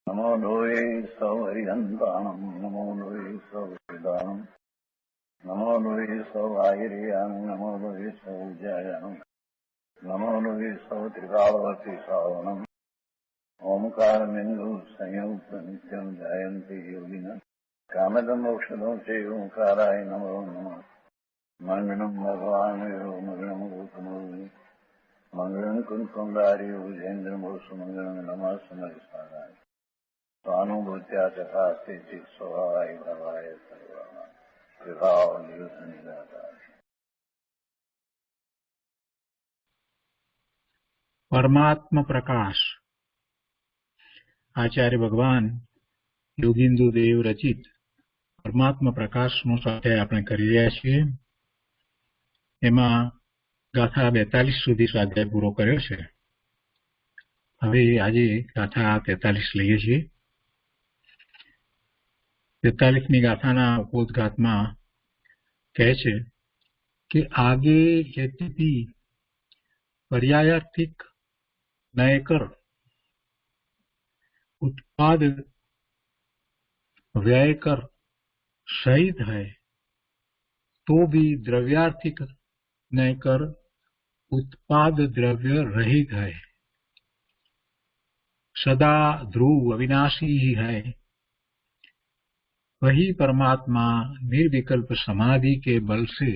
नमो लोये सौहरिहन्ताणम् नमो लोये सौहृदानम् नमो लोये सौभागिर्यानम् नमो लोये सौजायानम् नमो लोये सौत्रिकावती सावनम् ओंकारमिन्दु संयुक्त नित्यम् जायन्ति योगिनः कामदमोक्षदो चैव ओंकाराय नमो नमः मङ्गलम् भगवान् मङ्गलम् गौतमो मंगलम कुंकुमधारी भुजेन्द्र सुमंगलम नमः समरिसाराय स्वानुभूत्या तथा स्थिति स्वभावाय भवाय सर्वाणां विभाव नियुक्त निराधार। परमात्मा प्रकाश आचार्य भगवान યોગીન્દ્ર દેવ રચિત પરમાત્મા પ્રકાશનો સ્વાધ્યાય આપણે કરી રહ્યા છીએ. એમાં ગાથા 42 સુધી સ્વાધ્યાય પૂરો કર્યો છે. હવે આજે ગાથા 43 લઈએ છીએ. 43મી ગાથાના ઉपोद्घातમાં કહે છે કે આગે યદ્યપિ पर्यायार्थिक नयकर उत्पाद व्यय कर सहित है तो भी द्रव्यार्थिक नयकर उत्पाद द्रव्य रहित है. सदा ध्रुव अविनाशी ही है. वही परमात्मा निर्विकल्प समाधि के बल से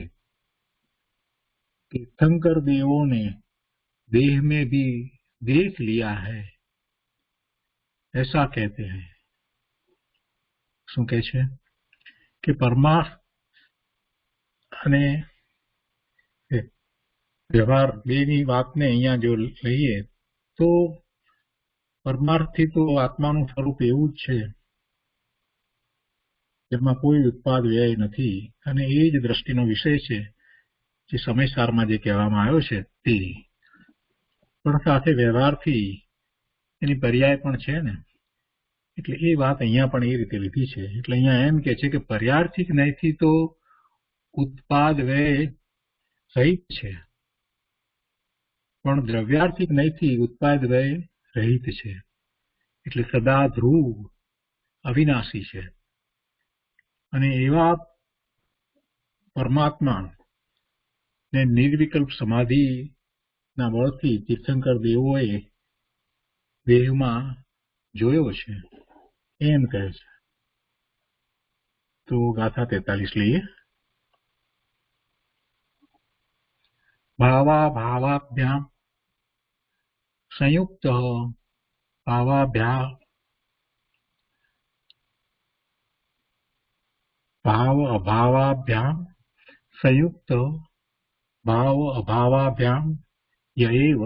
तीर्थंकर देवों ने देह में भी देख लिया है, ऐसा कहते हैं. શું કહે છે કે પરમાર્થ અને વ્યવહાર બેની વાતને અહીંયા જો લઈએ તો પરમાર્થથી તો આત્માનું સ્વરૂપ એવું જ છે જેમાં કોઈ ઉત્પાદ વ્યય નથી અને એ જ દ્રષ્ટિનો વિષય છે જે સમયસારમાં જે કહેવામાં આવ્યો છે તે. પણ સાથે વ્યવહારથી એની પર્યાય પણ છે ને, એટલે એ વાત અહીંયા પણ એ રીતે લીધી છે. એટલે અહીંયા એમ કે છે કે પર્યાર્થિક નયથી તો ઉત્પાદ વ્યય સહિત છે, પણ દ્રવ્યાર્થિક નયથી ઉત્પાદ વ્યય રહિત છે. એટલે સદા ધ્રુવ અવિનાશી છે. અને એવા પરમાત્મા ને નિર્વિકલ્પ સમાધિના બળથી તીર્થંકર દેવોએ દેહમાં જોયો છે એમ કહે છે. તો ગાથા 43 લઈએ. भावाभावाभ्याम संयुक्त भाव अभावाभ्याम संयुक्त भाव अभावाभ्याम यएव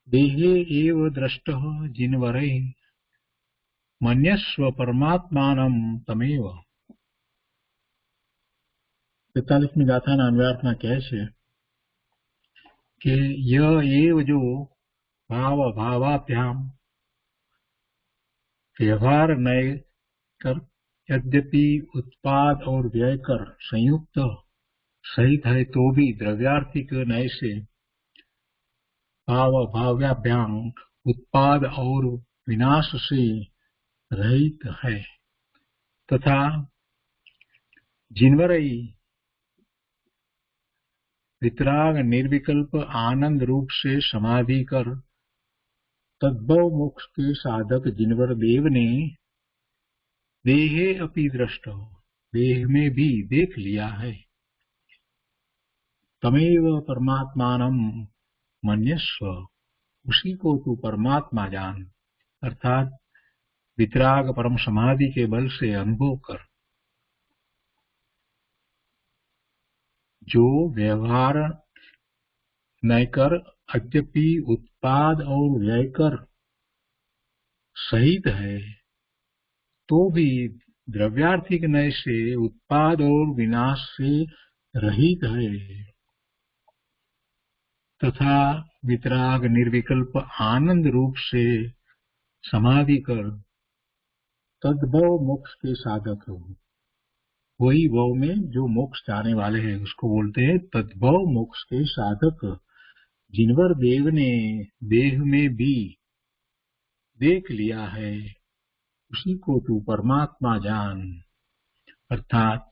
देहे एव दृष्टः जिन्वरे मन्यस्व परमात्मानं तमेव. 43મી ગાથાના અન્વયાર્થમાં કહે છે કે ય એવ જો ભાવ અભાવાભ્યામ व्यवहार नय कर यद्यपि उत्पाद और व्यय कर संयुक्त सहित है तो भी द्रव्यार्थिक नय से भाव अभाव्याभ्याम उत्पाद और विनाश से रहित है तथा जिन्वरई वितराग निर्विकल्प आनंद रूप से समाधि कर तद्भव मोक्ष के साधक जिन्वर देव ने देहे अपि दृष्ट देह में भी देख लिया है. तमेव परमात्मानं मन्यस्व उसी को तू परमात्मा जान, अर्थात वितराग परम समाधि के बल से अनुभव कर. जो व्यवहार नय कर अद्यपि उत्पाद और व्यय कर सहित है तो भी द्रव्यार्थिक नय से उत्पाद और विनाश से रहित है तथा वितराग निर्विकल्प आनंद रूप से समाधि कर तद्भव मोक्ष के साधक हो. वही भव में जो मोक्ष चाहने वाले हैं उसको बोलते हैं तद्भव मोक्ष के साधक जिन्वर देव ने देह में भी देख लिया है उसी को तू परमात्मा जान, अर्थात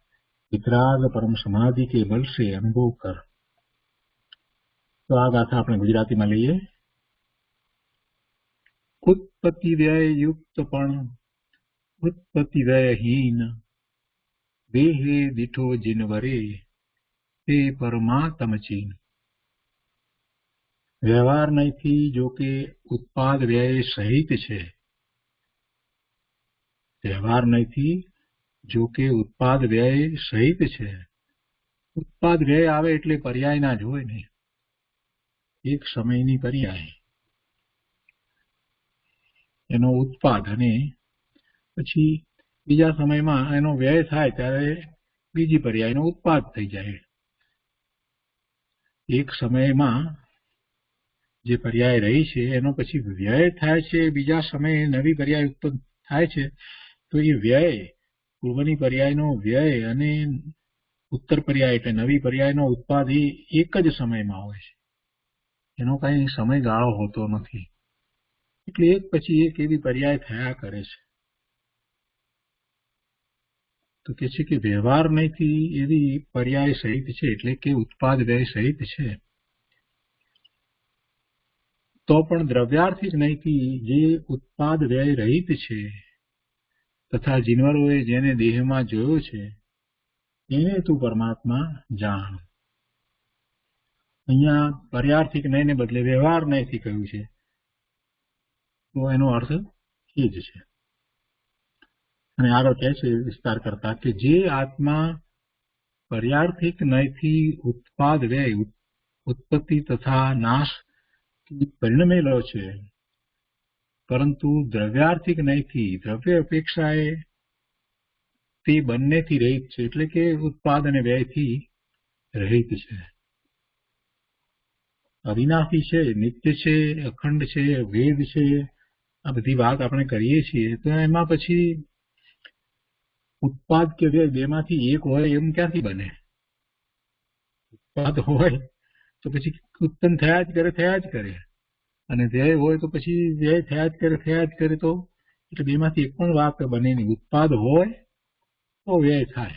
वितराग परम समाधि के बल से अनुभव कर। तो आ गाथा अपने गुजराती में लईए। उत्पत्ति व्यय युक्त पण उत्पत्ति व्ययहीन, देहे दिठो जिनवरे ते परमात्म चीन। व्यवहार नहीं जो के उत्पाद व्यय सहित है, व्यवहार नहीं जो के उत्पाद व्यय सहित है। उत्पाद व्यय आवे एटले पर्याय ना ज होय ने, एक समयनी पर्याय एनो उत्पाद अने पछी बीजा समयमां एनो व्यय थाय त्यारे बीजी पर्यायनो उत्पाद थई जाय। एक समयमां जे पर्याय रही छे एनो पछी व्यय थाय छे, बीजा समये नवी पर्याय उत्पन्न थाय छे, तो ये व्यय पूर्वनी पर्यायनो व्यय अने उत्तर पर्याय एटले नवी पर्यायनो उत्पाद एक ज समयमां होय छे, एनो काई समयगाळो होतो नथी। એટલે એક પછી એક એવી पर्याय થયા કરે છે। તો કે છે કે વ્યવહાર નહીંથી એવી पर्याय સહિત છે, એટલે કે ઉત્પાદ વ્યય સહિત છે। તો પણ દ્રવ્યાર્થિક નહીંથી જે ઉત્પાદ વ્યય રહિત છે તથા જીનવરોએ જેને દેહમાં જોયો છે એને તું પરમાત્મા જાણ। અહીંયા पर्यार्थिक નહીં ને બદલે વ્યવહાર નહીંથી કહ્યું છે, तो एनो अर्थ ए ज छे। અને આગળ કહે છે વિસ્તાર કરતા કે જે આત્મા पर्यार्थिक नयથી उत्पाद व्यय उत्पत्ति तथा नाश की परिणमेलो छे, परंतु द्रव्यार्थिक नयથી द्रव्य अपेक्षाए ते બંનેથી રહિત છે, એટલે કે ઉત્પાદ અને વ્યયથી રહિત છે। અવિનાશી છે, નિત્ય છે, અખંડ છે, વેદ છે, આ બધી વાત આપણે કરીએ છીએ તો એમાં પછી उत्पाद के व्यय बेमांथी एक होय एम क्यांथी बने? उत्पाद होय तो पछी उत्पन्न थया ज करे अने व्यय होय तो पछी व्यय थया ज करे तो एटले बेमांथी एक पण वात बने नहीं। उत्पाद होय तो व्यय थाय,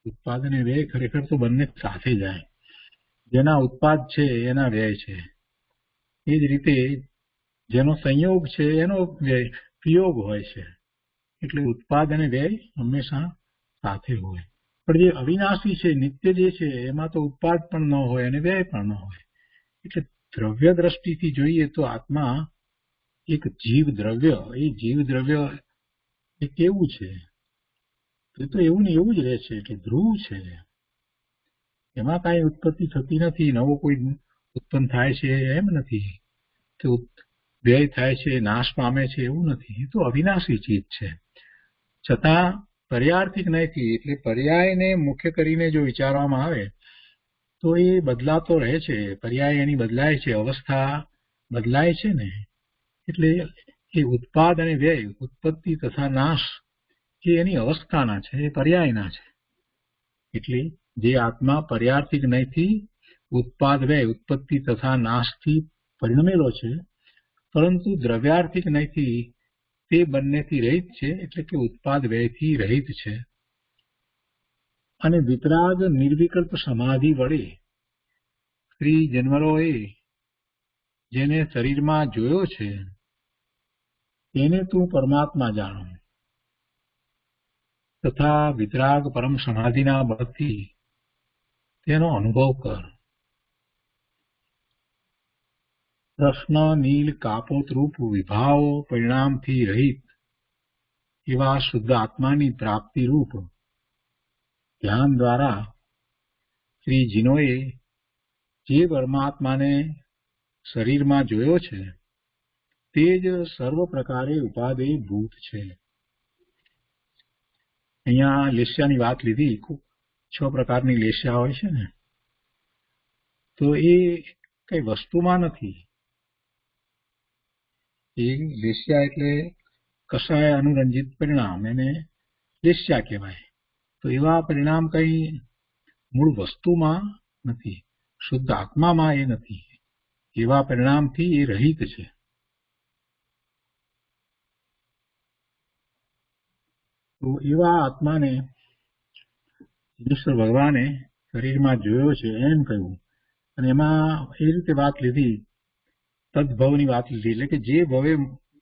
उत्पाद अने व्यय खरेखर तो बंने साथे जाय। जेना उत्पाद छे एना व्यय छे, ए ज रीते जेनो संयोग छे एनो व्यय वियोग होय छे, એટલે ઉત્પાદ અને વ્યય હંમેશા સાથે હોય। પણ જે અવિનાશી છે, નિત્ય જે છે એમાં તો ઉત્પાદ પણ ન હોય અને વ્યય પણ ન હોય। એટલે દ્રવ્ય દ્રષ્ટિથી જોઈએ તો આત્મા એક જીવ દ્રવ્ય, એ જીવ દ્રવ્ય એ કેવું છે? એ તો એવું ને એવું જ રહે છે, એટલે ધ્રુવ છે, એમાં કાંઈ ઉત્પત્તિ થતી નથી, નવો કોઈ ઉત્પન્ન થાય છે એમ નથી, કે વ્યય થાય છે, નાશ પામે છે એવું નથી, એ તો અવિનાશી ચીજ છે। છતાં पर्यार्थिक नहींथी એટલે पर्यायને મુખ્ય કરીને જો વિચારવામાં આવે તો એ બદલાતો રહે છે, पर्याय એની બદલાય છે, અવસ્થા બદલાય છે ને, એટલે એ ઉત્પાદ અને વ્યય ઉત્પત્તિ તથા નાશ એ એની અવસ્થાના છે, એ पर्यायના છે। એટલે જે આત્મા पर्यार्थिक नहींथी उत्पाद व्यय उत्पत्ति तथा नाशથી પરિણમેલો છે, પરંતુ દ્રવ્યાર્થિક નહીંથી તે બંનેથી રહિત છે, એટલે કે ઉત્પાદ વ્યયથી રહિત છે। અને વિતરાગ નિર્વિકલ્પ સમાધિ વડે શ્રી જન્મરોએ જેને શરીરમાં જોયો છે તેને તું પરમાત્મા જાણો, તથા વિતરાગ પરમ સમાધિના બળથી તેનો અનુભવ કર। પ્રશ્ન નીલ કાપોત રૂપ વિભાવો પરિણામથી રહિત એવા શુદ્ધ આત્માની પ્રાપ્તિ રૂપ ધ્યાન દ્વારા શ્રી જીનોએ જે પરમાત્માને શરીરમાં જોયો છે તે જ સર્વ પ્રકારે ઉપાદેય ભૂત છે। અહીંયા લેસ્યાની વાત લીધી, 6 પ્રકારની લેસ્યા હોય છે ને, તો એ કઈ વસ્તુમાં નથી। એ લેસ્યા એટલે કશાય અનુરંજિત પરિણામ, એને લેસ્યા કહેવાય। તો એવા પરિણામ કઈ મૂળ વસ્તુમાં નથી, શુદ્ધ આત્મામાં એ નથી, એવા પરિણામથી એ રહિત છે। તો એવા આત્માને ઈશ્વર ભગવાને શરીરમાં જોયો છે એમ કહ્યું. અને એમાં એ રીતે વાત લીધી, તદભવની વાત લીધી, એટલે કે જે ભવે,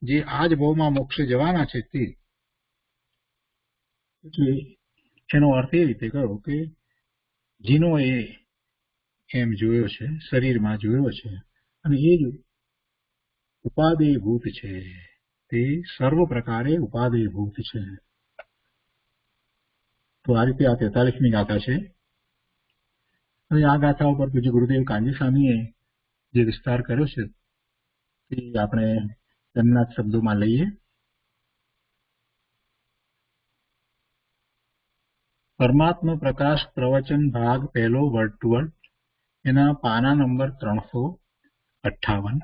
જે આ જ ભવમાં મોક્ષે જવાના છે તે. એટલે એનો અર્થ એ રીતે કહ્યો કે જીનો એ એમ જોયો છે, શરીરમાં જોયો છે, અને એ જ ઉપાદેયભૂત છે, તે સર્વ પ્રકારે ઉપાદેયભૂત છે. તો આ રીતે આ 43મી ગાથા છે. હવે આ ગાથા ઉપર પૂજ્ય ગુરુદેવ કાંજી સ્વામીએ જે વિસ્તાર કર્યો છે તે આપણે તેમના જ શબ્દોમાં લઈએ. પરમાત્મા પ્રકાશ પ્રવચન ભાગ પહેલો વર્ડ એના પાના નંબર 358.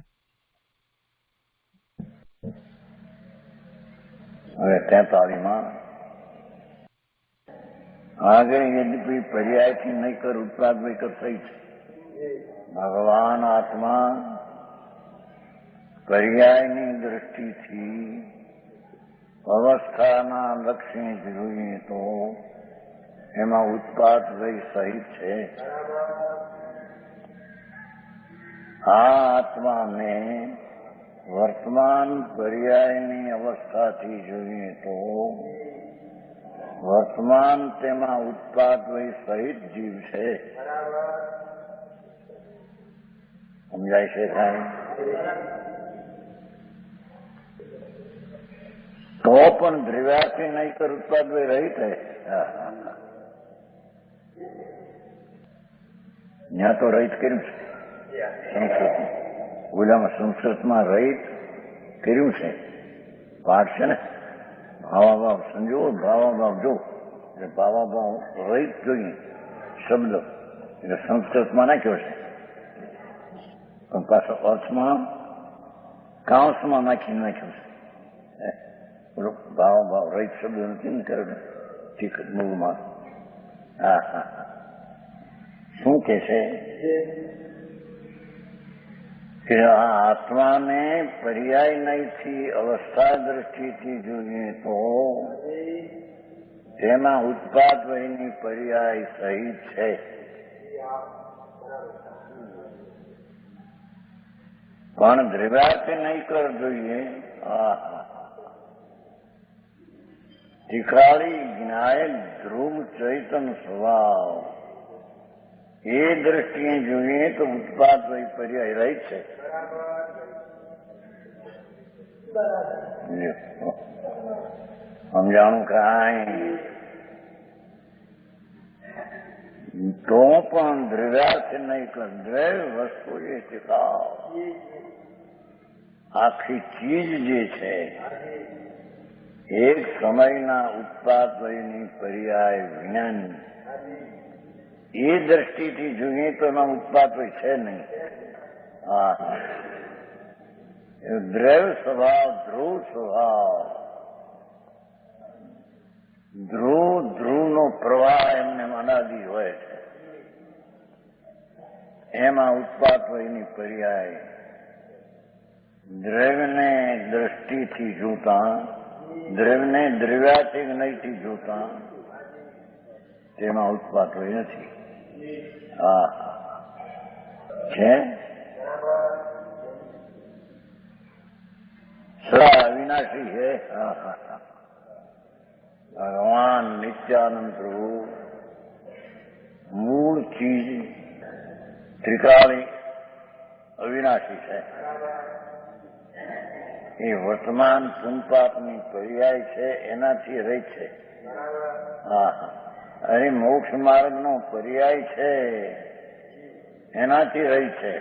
હવે 43માં आगे यद्यपि पर्याय की नहीं कर उत्पाद में कर सही भगवान आत्मा पर्यायની દ્રષ્ટિથી અવસ્થાના લક્ષ્ય જોઈએ તો એમાં ઉત્પાદ વય સહિત છે. આ આત્માને વર્તમાન પર્યાયની અવસ્થાથી જોઈએ તો વર્તમાન તેમાં ઉત્પાદ વય સહિત જીવ છે. સમજાય છે સાહેબ? તો પણ દ્રવ્યાથી નહીં કર ઉત્પાદ વય રહિત હે. ત્યાં તો રહિત કર્યું છે સંસ્કૃત, ઓલામાં સંસ્કૃતમાં રહિત કર્યું છે. પાઠ છે ને, ભાવાભાવ સંજો, ભાવાભાવ જો, એટલે ભાવાભાવ રહિત જોઈએ શબ્દ, એટલે સંસ્કૃતમાં નાખ્યો છે, પણ પાછો અર્થમાં કાંસમાં નાખીને નાખ્યો છે. ભાવાભાવ રહિત શબ્દ નથી ને કર્યો ઠીક મૂળમાં. હા હા, શું કે છે કે આ આત્માને પર્યાય નહીંથી અવસ્થા દ્રષ્ટિથી જોઈએ તો તેમાં ઉત્પાદ વયની પર્યાય સહિત છે. પણ દ્રવ્યાર્થી નહીં કર જોઈએ. તિકાળી જ્ઞાયક ધ્રુવ ચૈતન સ્વભાવ એ દ્રષ્ટિએ જોઈએ તો ઉત્પાદ વય પર્યાય રહી છે. સમજાણું કાંઈ? તો પણ દ્રવ્યાર્થ નહીં કર. દ્રવ્ય વસ્તુ એ ટિકાવ, આખી ચીજ જે છે એક સમયના ઉત્પાદ વયની પર્યાય જ્ઞાન, એ દ્રષ્ટિથી જોઈએ તો એમાં ઉત્પાદ વય છે નહીં. હા, દ્રવ્ય સ્વભાવ, ધ્રુવ સ્વભાવ, ધ્રુવનો પ્રવાહ એમને અનાદિ હોય છે. એમાં ઉત્પાદ વયની પર્યાય દ્રવ્યને દ્રષ્ટિથી જોતા, દ્રવ્યને દ્રવ્યાથી નહીંથી જોતા તેમાં ઉત્પાદ વય નથી. હા છે. સદા અવિનાશી છે. ભગવાન નિત્યાનંદ પ્રભુ મૂળ ચીજ ત્રિકાળી અવિનાશી છે. એ વર્તમાન પુનપાપની પર્યાય છે, એનાથી રહી છે. હા, અરે મોક્ષ માર્ગનો પર્યાય છે, એનાથી રહી છે.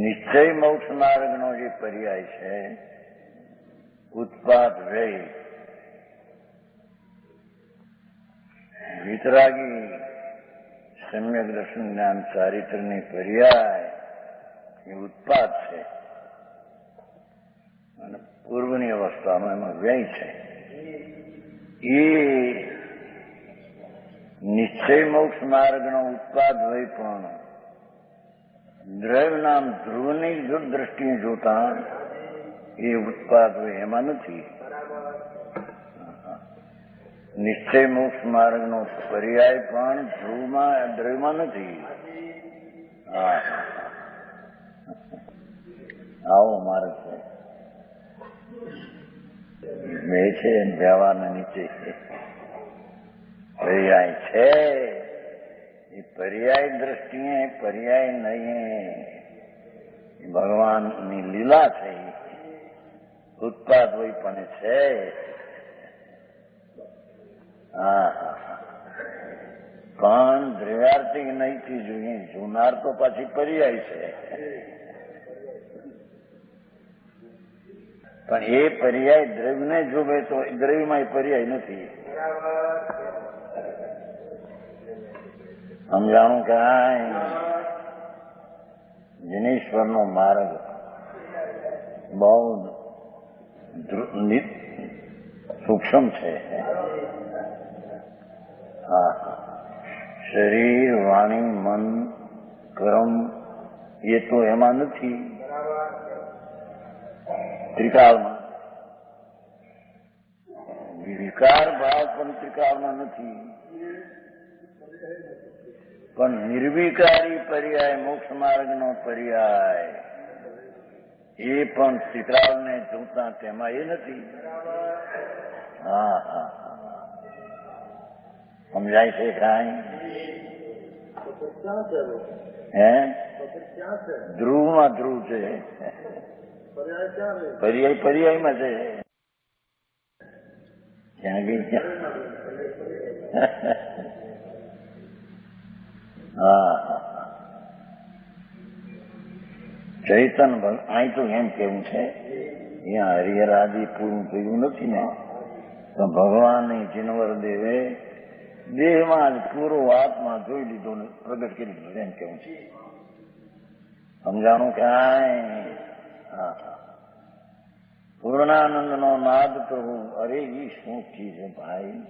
નિશ્ચય મોક્ષ માર્ગનો જે પર્યાય છે ઉત્પાદ વ્યય, વિતરાગી સમ્યક દર્શન જ્ઞાન ચારિત્રની પર્યાય એ ઉત્પાદ છે, અને પૂર્વની અવસ્થામાં એમાં વ્યય છે. એ નિશ્ચય મોક્ષ માર્ગનો ઉત્પાદ વય પણ દ્રવ્ય નામ ધ્રુવની દ્રષ્ટિએ જોતા એ ઉત્પાદ હોય એમાં નથી. નિશ્ચય મોક્ષ માર્ગનો પર્યાય પણ ધ્રુવમાં દ્રવ્યમાં નથી. હા, આવો માર્ગ છે. બે છે વ્યવહારના નીચે પર્યાય છે. એ પર્યાય દ્રષ્ટિએ પર્યાય નહીં, ભગવાનની લીલા છે. ઉત્પાદ હોય પણ છે. હા, પણ દ્રવ્યાર્થી નહીંથી જોઈએ. જોનાર તો પાછી પર્યાય છે, પણ એ પર્યાય દ્રવ્યને જોવે તો દ્રવ્યમાં પર્યાય નથી. સમજાણું કાંઈ? જિનેશ્વરનો માર્ગ બહુ સૂક્ષ્મ છે. હા, શરીર, વાણી, મન, કર્મ એ તો એમાં નથી. ત્રિકાળમાં વિકાર ભાવ પણ ત્રિકાળમાં નથી, પણ નિર્વિકારી પર્યાય મોક્ષ માર્ગનો પર્યાય એ પણ ત્રિકાળને જોતા તેમાં એ નથી. હા હા, સમજાય છે કાંઈ? હે, ધ્રુવમાં ધ્રુવ છે. પર્યાય પર્યાયમાં છે. ક્યાં ગઈ ક્યાં? હા, ચૈતન અહીં તો એમ કેવું છે, અહીંયા હરિહરાદી પૂરું થયું નથી ને, તો ભગવાનની જીનવર દેવે દેહમાં જ પૂરો આત્મા જોઈ લીધો ને પ્રગટ કરી દીધો એમ કેવું છે. સમજાણું કાંઈ? હા, પૂર્ણાનંદનો નાદ પ્રભુ. અરે ઈ શું ચીજ ભાઈ!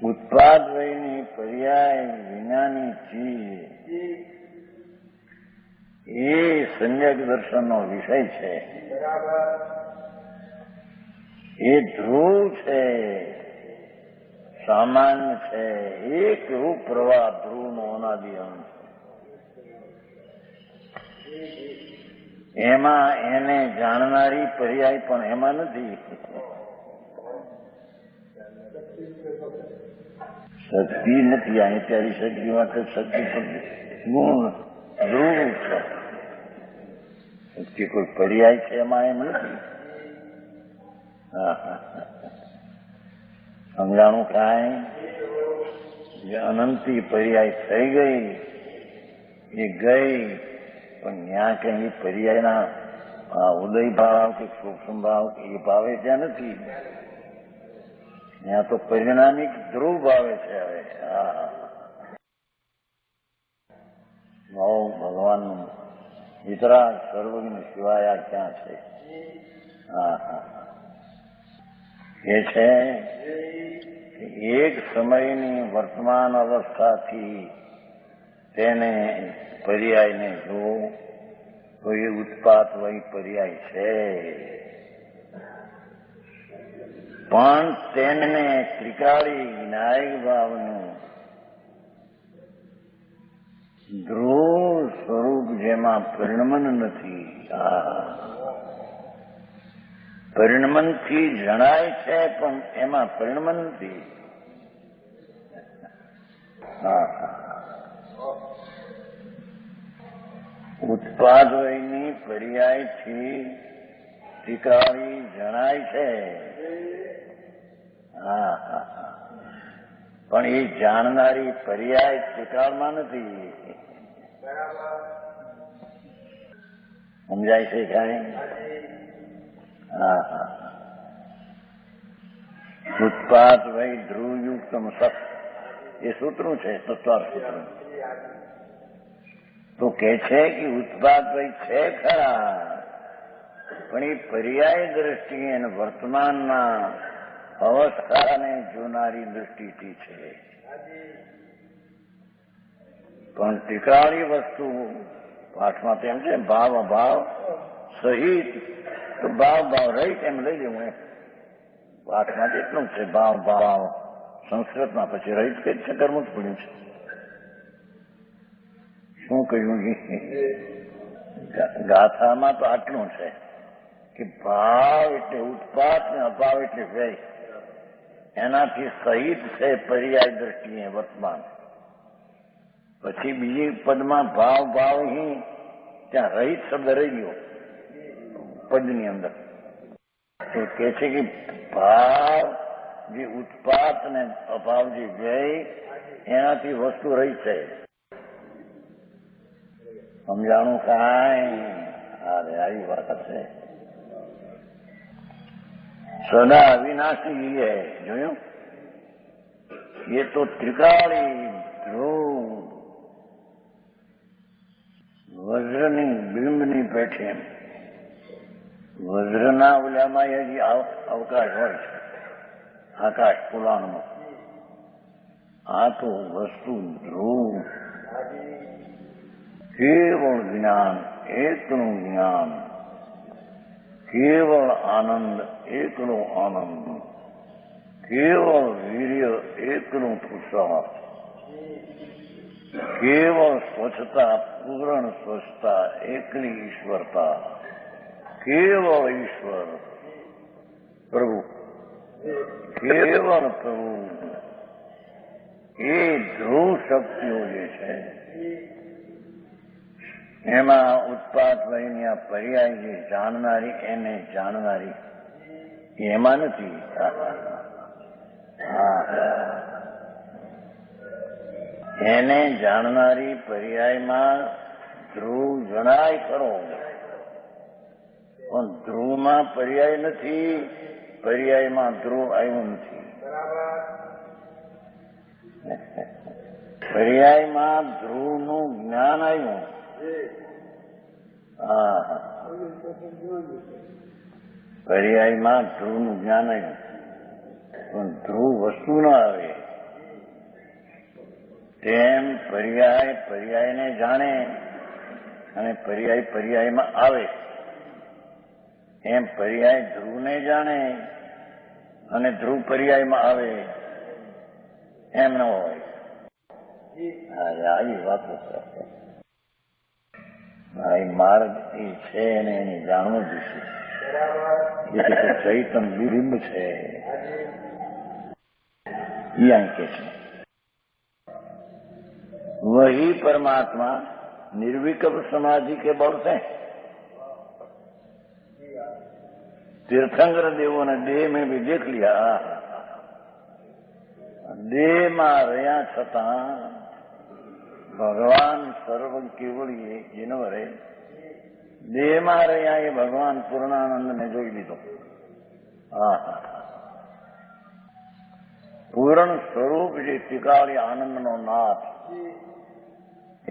ઉત્પાદ વયની પર્યાય વિનાની ચીજ એ સંયક દર્શનનો વિષય છે. એ ધ્રુવ છે, સામાન્ય છે, એક રૂપ પ્રવાહ ધ્રુવનો અનાદિ અંશ. એમાં એને જાણનારી પર્યાય પણ એમાં નથી. શક્તિ નથી. અહીં ત્યારે શક્તિ માટે શક્તિ ગુણ ધ્રુવ છે. શક્તિ કોઈ પર્યાય છે એમાં એમ નથી. સમજાણું કાંઈ? જે અનંતી પર્યાય થઈ ગઈ એ ગઈ, પણ ત્યાં કઈ પર્યાયના ઉદય ભાવ કે સૂક્ષ્મ ભાવ કે એ ભાવે ત્યાં નથી. ત્યાં તો પરિણામિક ધ્રુવ ભાવે છે. હવે ભગવાનનું વિતરાગ સર્વજ્ઞ સિવાય આ ક્યાં છે? એ છે કે એક સમયની વર્તમાન અવસ્થાથી તેને પર્યાયને જો તો એ ઉત્પાદ વય પર્યાય છે, પણ તેને ત્રિકાળી વિનાયક ભાવનું ધ્રુવ સ્વરૂપ જેમાં પરિણમન નથી. પરિણમનથી જણાય છે પણ એમાં પરિણમન નથી. ઉત્પાદ વયની પર્યાયથી ત્રિકાળી જણાય છે. પણ એ જાણનારી પર્યાય ત્રિકાળમાં નથી. સમજાય છે કાંઈ? ઉત્પાદ વય ધ્રુવયુક્તમ સત એ સૂત્રું છે, તત્વાર્થ સૂત્ર. તો કે છે કે ઉત્પાદ વય છે ખરા, પણ એ પર્યાય દ્રષ્ટિએ અને વર્તમાનના અવસ્થાને જોનારી દૃષ્ટિથી છે. પણ ત્રિકાળી વસ્તુ પાઠમાં તેમ છે ભાવ અભાવ સહિત તો ભાવ ભાવ રહિત એમ લઈ લેવું એમ. પાઠમાં એટલું છે ભાવ ભાવ સંસ્કૃતમાં, પછી રહિત કઈ છે કરવું જ પડ્યું છે. શું કહ્યું? ગાથામાં તો આટલું છે કે ભાવ એટલે ઉત્પાદ ને અભાવ એટલે વ્યય. એનાથી સહિત છે પર્યાય દ્રષ્ટિએ વર્તમાન. પછી બીજી પદમાં ભાવ ભાવ ત્યાં રહિત શબ્દ રહી ગયો પદની અંદર. એ કે છે કે ભાવ જે ઉત્પાદ ને અભાવ જે વ્યય એનાથી વસ્તુ રહી છે. સમજાણું કાંઈ? અરે આવી વાત છે. સદા અવિનાશી હે, જોયું? એ તો ત્રિકાળી ધ્રુવ વજ્રની બિંબની પેઠે. વજ્રના ઓલામાં હજી અવકાશ હોય છે, આકાશ પુરાણમાં. આ તો વસ્તુ ધ્રુવ, કેવળ જ્ઞાન, એકનું જ્ઞાન, કેવળ આનંદ, એકનો આનંદ, કેવળ વીર્ય, એકનું પુરુષાર્થ, કેવળ સ્વચ્છતા, પૂર્ણ સ્વચ્છતા, એકની ઈશ્વરતા, કેવળ ઈશ્વર પ્રભુ, કેવળ પ્રભુ. એ ધ્રુવ શક્તિઓ જે છે એમાં ઉત્પાદ લઈને આ પર્યાય જે જાણનારી એને જાણનારી એમાં નથી. એને જાણનારી પર્યાયમાં ધ્રુવ જણાય ખરો, પણ ધ્રુવમાં પર્યાય નથી, પર્યાયમાં ધ્રુવ આવ્યું નથી. પર્યાયમાં ધ્રુવનું જ્ઞાન આવ્યું. પર્યાયમાં ધ્રુવનું જ્ઞાન આવ્યું, પણ ધ્રુવ વસ્તુ ન આવે. તેમ પર્યાય પર્યાયને જાણે અને પર્યાય પર્યાયમાં આવે. એમ પર્યાય ધ્રુવને જાણે અને ધ્રુવ પર્યાયમાં આવે એમ ન હોય. આવી વાતો છે. માર્ગ એ છે અને એને જાણવું જોઈશે. ચૈતન બિંબ છે કે છે. वही परमात्मा निर्विकल्प समाधि के बल से तीर्थंकर देवों ने देह में भी देख लिया. देह में રહ્યા છતાં ભગવાન સર્વ કેવળીએ જીનવરે દેહમાં રહ્યા એ ભગવાન પૂર્ણાનંદને જોઈ લીધો. પૂર્ણ સ્વરૂપ જે ત્રિકાળી આનંદનો નાથ,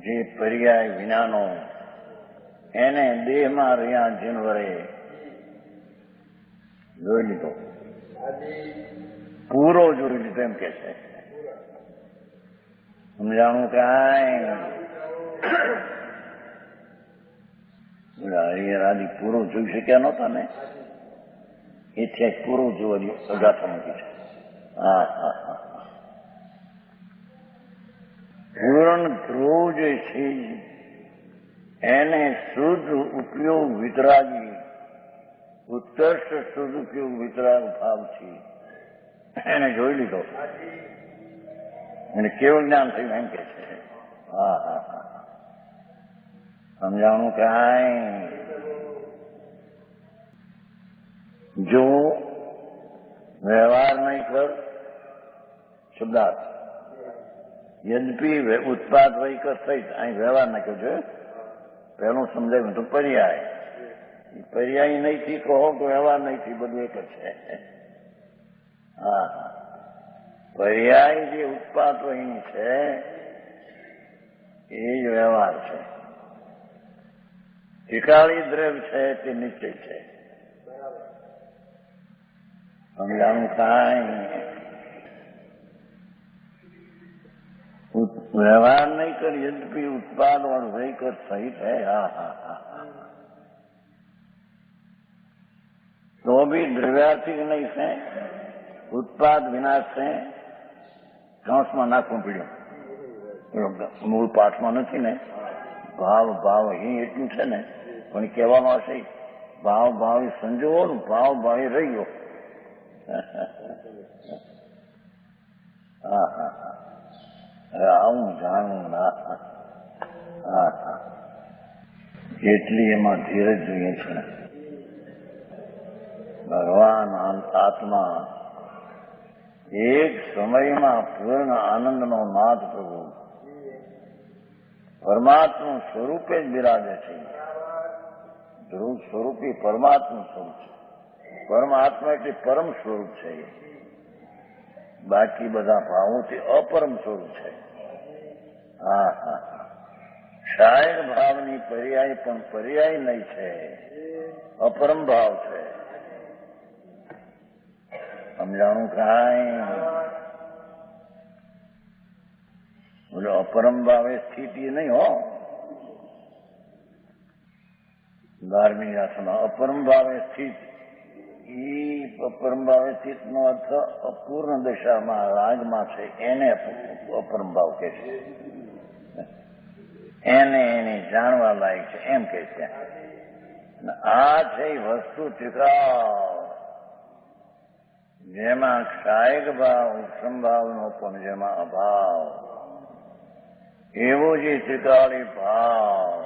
જે પર્યાય વિનાનો, એને દેહમાં રહ્યા જીનવરે જોઈ લીધો. પૂરો જોઈ લીધો એમ કે છે. સમજાણું કાંઈ? હરિહરાદી પૂરો જોઈ શક્યા નહોતા ને, એથી પૂરો જોવાની અગાથા મૂકી છે. પૂર્ણ ધ્રુવ જે છે એને શુદ્ધ ઉપયોગ વિતરાગી, ઉત્કર્ષ શુદ્ધ ઉપયોગ વિતરાગ ભાવ છે એને જોઈ લીધો અને કેવું જ્ઞાન થયું એમ કે છે. સમજાણું કાંઈ? જો વ્યવહાર નહીં કર શબ્દાર્થ, યદ્યપી ઉત્પાદ વૈકર સહિત અહીં વ્યવહાર નાખ્યો છે. પહેલું સમજાવ્યું તો પર્યાય, પર્યાય નહીંથી કહો તો વ્યવહાર નહીંથી બધું એક જ છે. પર્યાય જે ઉત્પાદ વહીની છે એ જ વ્યવહાર છે. ત્રિકાળી દ્રવ્ય છે તે નિશ્ચય છે. સમજાણું કાંઈ? व्यवहार नहीं कर यद्यपि उत्पाद और वही कर सहित है. तो भी દ્રવ્યાર્થી નહીં છે, ઉત્પાદ વિનાશ છે. કૌંસમાં નાખવું પડ્યું, મૂળ પાઠમાં નથી ને. ભાવ ભાવ અહીં એટલું છે ને, પણ કહેવાનો હશે ભાવ ભાવી સંજોગો, ભાવ ભાવી રહ્યો. હા હા હા, આવું જાણવું ના. હા હા, એટલી એમાં ધીરજ જોઈએ છે. ભગવાન આત્મા એક સમયમાં પૂર્ણ આનંદનો નાથ પ્રભુ પરમાત્મા સ્વરૂપે જ બિરાજે છે. ધ્રુવ સ્વરૂપી પરમાત્મા સ્વરૂપ છે. પરમાત્મા એટલે પરમ સ્વરૂપ છે. બાકી બધા ભાવોથી અપરમ સ્વરૂપ છે. હા હા, શાયર ભાવની પર્યાય પણ પર્યાય નહીં છે, અપરમ ભાવ છે. સમજાણું કાંઈ? બોલો, અપરમ ભાવે સ્થિતિ નહીં હો. 12મી ગાથામાં અપરમ ભાવે સ્થિત, એ અપરમ ભાવે સ્થિતનો અર્થ અપૂર્ણ દશામાં રાગમાં છે, એને અપરમ ભાવ કહે છે. એને જાણવા લાયક છે એમ કે છે. આ છે વસ્તુ ટીકાવ, જેમાં ક્ષાયક ભાવ ઉપસંભાવનો પણ જેમાં અભાવ, એવો જે ત્રિકાળી ભાવ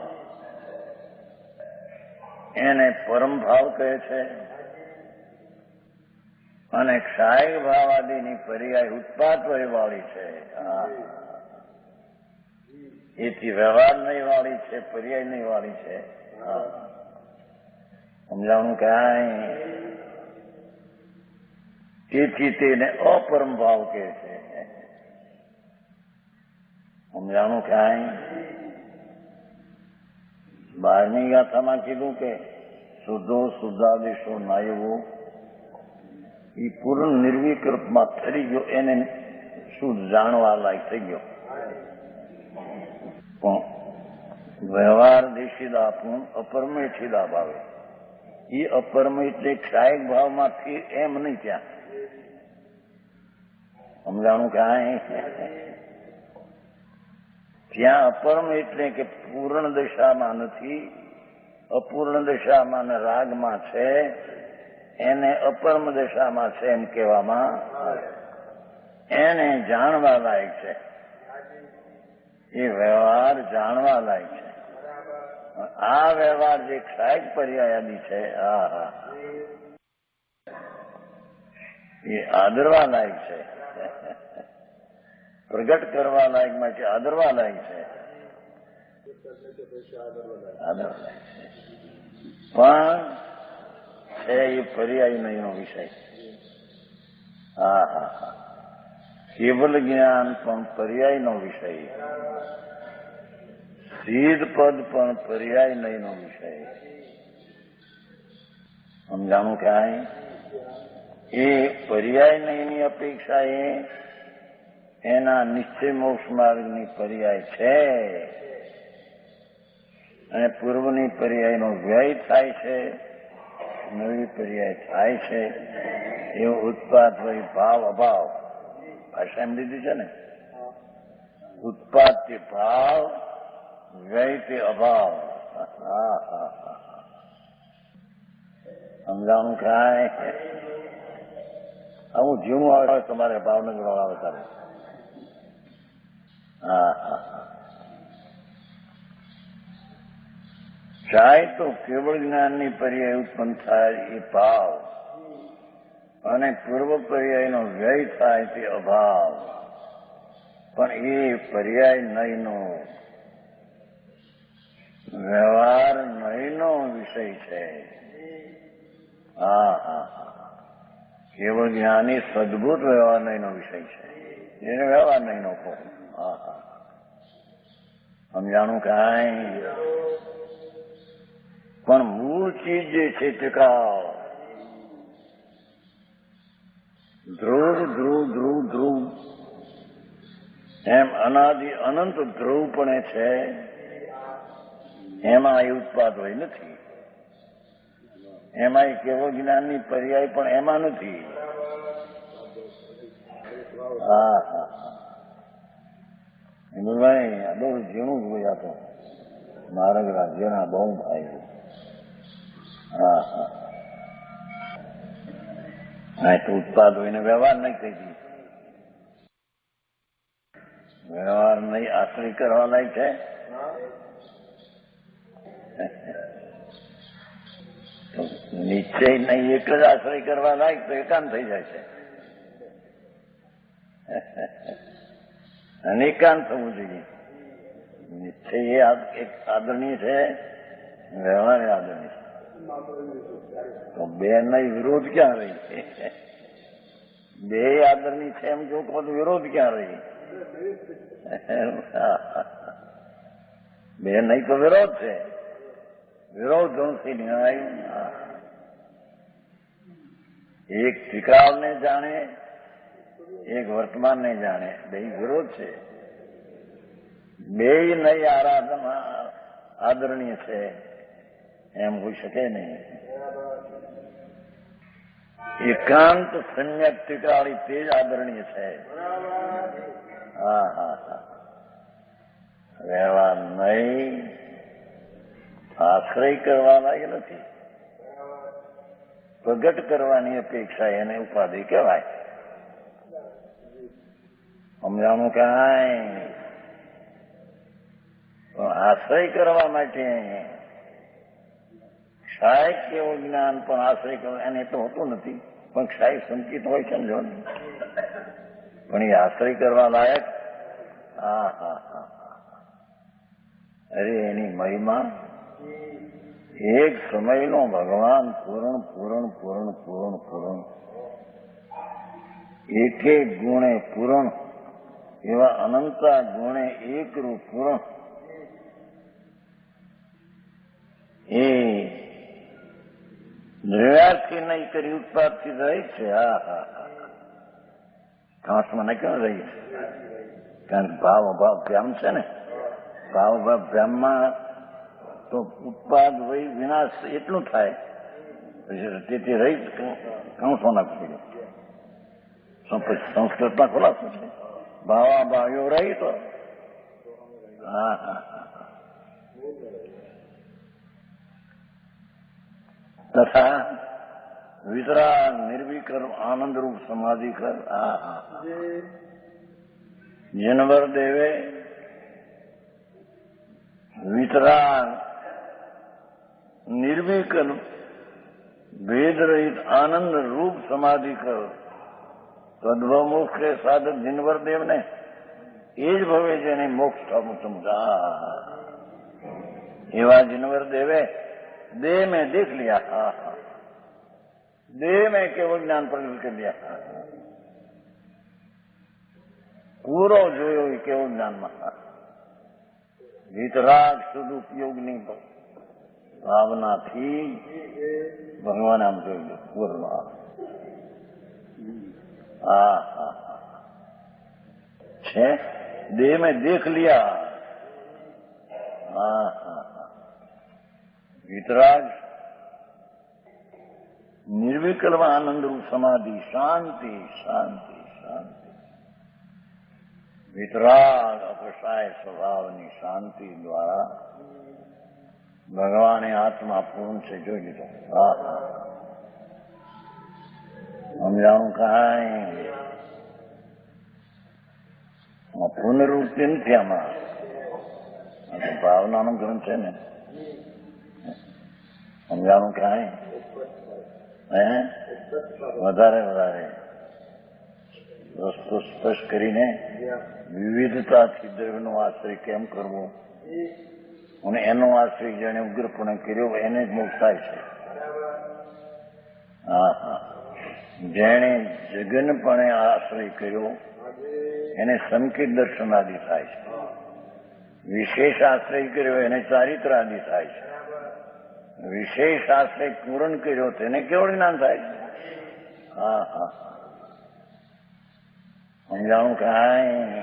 એને પરમ ભાવ કહે છે. અને ક્ષાયક ભાવ આદિની પર્યાય ઉત્પાદ વાળી છે. એથી વ્યવહાર નહીં વાળી છે, પર્યાય નહીં વાળી છે. સમજાણું કાંઈ? તેથી તેને અપરમ ભાવ કહે છે. સમજાણું કાંઈ? 12મી ગાથામાં કીધું કે શુદ્ધો શુદ્ધાદેશો નાયવો, એ પૂર્ણ નિર્વિકલ્પમાં થઈ ગયો, એને શુદ્ધ જાણવા લાયક થઈ ગયો. પણ વ્યવહાર દેશીદા પૂર્ણ અપરમેઠીદા ભાવે, એ અપરમ એટલે ક્ષાયક ભાવમાંથી એમ નહીં. ત્યાં સમજાણું કાંઈ? ત્યાં અપરમ એટલે કે પૂર્ણ દશામાં નથી, અપૂર્ણ દશામાં ને રાગમાં છે, એને અપરમ દશામાં છે એમ કહેવામાં આવે. એને જાણવા લાયક છે, એ વ્યવહાર જાણવા લાયક છે. આ વ્યવહાર જે ક્ષાયક પર્યાયાદી છે, એ આદરવા લાયક છે, પ્રગટ કરવા લાયક માટે આદરવા લાયક છે. પણ છે એ પર્યાય નહીંનો વિષય. હા હા હા, કેવલ જ્ઞાન પણ પર્યાયનો વિષય, સિદ્ધ પદ પણ પર્યાય નહીંનો વિષય. સમજાણું કાંઈ? એ પર્યાય નહીંની અપેક્ષા એના નિશ્ચય મોક્ષ માર્ગની પર્યાય છે. અને પૂર્વની પર્યાયનો વ્યય થાય છે, નવી પર્યાય થાય છે. એવો ઉત્પાદ હોય ભાવ અભાવ, ભાષા એમ લીધી છે ને. ઉત્પાદ તે ભાવ, વ્યય તે અભાવ. સમજાણું કાંઈ? આવું જીવવું આવે તમારે ભાવનગર આવે તારે. હા હા, ચાહે તો કેવળ જ્ઞાનની પર્યાય ઉત્પન્ન થાય એ ભાવ, અને પૂર્વ પર્યાયનો વ્યય થાય તે અભાવ. પણ એ પર્યાય નહીંનો વ્યવહાર નહીંનો વિષય છે. હા હા, કેવળ જ્ઞાની સદભૂત વ્યવહાર નહીંનો વિષય છે, જેને વ્યવહાર નહીંનો કહો. હા હા, સમજાણું કાંઈ? પણ મૂળ ચીજ જે છે ટકાવ, ધ્રુવ ધ્રુવ ધ્રુવ ધ્રુવ એમ અનાદિ અનંત ધ્રુવપણે છે, એમાં એ ઉત્પાદ હોય નથી. એમાંય કેવો જ્ઞાનની પર્યાય પણ એમાં નથી. હા હા ભાઈ આ બહુ ઝીણું જ હોય. આ તો મારા રાજ્યના બહુ ભાઈ. હા હા હા તો ઉત્પાદ હોય ને વ્યવહાર નહીં કહી દી. વ્યવહાર નહીં આશ્રય કરવા લાયક છે. નિશ્ચય નહીં એક જ આશ્રય કરવા લાયક તો એકાંત થઈ જાય છે. અનેકાંત થવું જોઈએ. નિશ્ચય એ એક આદરણીય છે, વ્યવહાર આદરણીય છે. તો બે નહીં વિરોધ ક્યાં રહી? બે આદરણીય છે એમ જો કહો તો વિરોધ ક્યાં રહી? બે નહીં તો વિરોધ છે. વિરોધ થી નિર્ણય. એક ત્રિકાળને જાણે, એક વર્તમાનને જાણે, બે વિરોધ છે. બે નહીં આરાધના આદરણીય છે એમ હોઈ શકે નહીં. એકાંત સમ્યક ત્રિકાળી તે જ આદરણીય છે. હા હા હા વ્યવહાર નહીં આશ્રય કરવા લાયક નથી. પ્રગટ કરવાની અપેક્ષા એને ઉપાધિ કહેવાય. સમજાણું કાંઈ પણ આશ્રય કરવા માટે ક્ષાય કેવું જ્ઞાન પણ આશ્રય કરવા એને તો હોતું નથી. પણ ક્ષાય સંકિત હોય છે જો પણ એ આશ્રય કરવા લાયક. હા હા હા અરે એની મહિમા એક સમયનો ભગવાન પૂરણ પૂરણ પૂરણ પૂરણ પૂરણ એક એક ગુણે પૂરણ એવા અનંતા ગુણે એકરૂપ પૂરણ એ દ્રવ્યાથી નહીં કરી ઉત્પાદથી રહી છે. હા હા હા ઘાસમાં નહીં કેમ રહી છે? કારણ કે ભાવ અભાવ ભ્યામ છે ને. ભાવ અભાવ ભ્યામમાં તો ઉત્પાદ વય વિનાશ એટલું થાય. તેથી રહી કંસો નાખી પછી સંસ્કૃતમાં ખુલાસો છે. ભાવા ભાવ્યો રહી તો. હા હા તથા વિતરાગ નિર્વિકર આનંદરૂપ સમાધિ કર. હા હા જનવર દેવે વિતરાગ નિર્વિકલ ભેદ રહિત આનંદ રૂપ સમાધિ કરો. તદ્ભવ મોક્ષ કે સાધક જીનવર દેવ ને એ જ ભવે જેને મોક્ષ સમજા. એવા જીનવર દેવે देह में देख लिया. हाँ हाँ देह में केवल ज्ञान प्रकट कर दिया. પૂરો જોયો એ કેવો જ્ઞાનમાં. વિતરાગ શુદ્ધ ઉપયોગની ભાવનાથી ભગવાન આમ જોયું પૂર્ણ. હા હા છે દેહ में देख लिया. હા હા વિતરાગ નિર્વિકલ્પ આનંદરૂપ સમાધિ શાંતિ શાંતિ શાંતિ. વિતરાગ અપસાય સ્વભાવની શાંતિ દ્વારા ભગવાને આત્મા પૂર્ણ છે જોઈ લીધો. હા હા સમજાણું કાંઈ પુનરુક્તિ નથી આમાં. ભાવનાનો ગ્રંથ છે ને. સમજાણું કાંઈ વધારે વધારે રસ્તો સ્પષ્ટ કરીને વિવિધતાથી દ્રવ્યનો આશ્રય કેમ કરવો અને એનો આશ્રય જેને ઉગ્રપણે કર્યો એને જ મોક્ષ થાય છે. હા હા જેણે જગનપણે આશ્રય કર્યો એને સંકેત દર્શનાદિ થાય છે. વિશેષ આશ્રય કર્યો એને ચારિત્રાદિ થાય છે. વિશેષ આશ્રય પૂરણ કર્યો તેને કેવળ જ્ઞાન થાય છે. હા હા સમજાણું કાંઈ.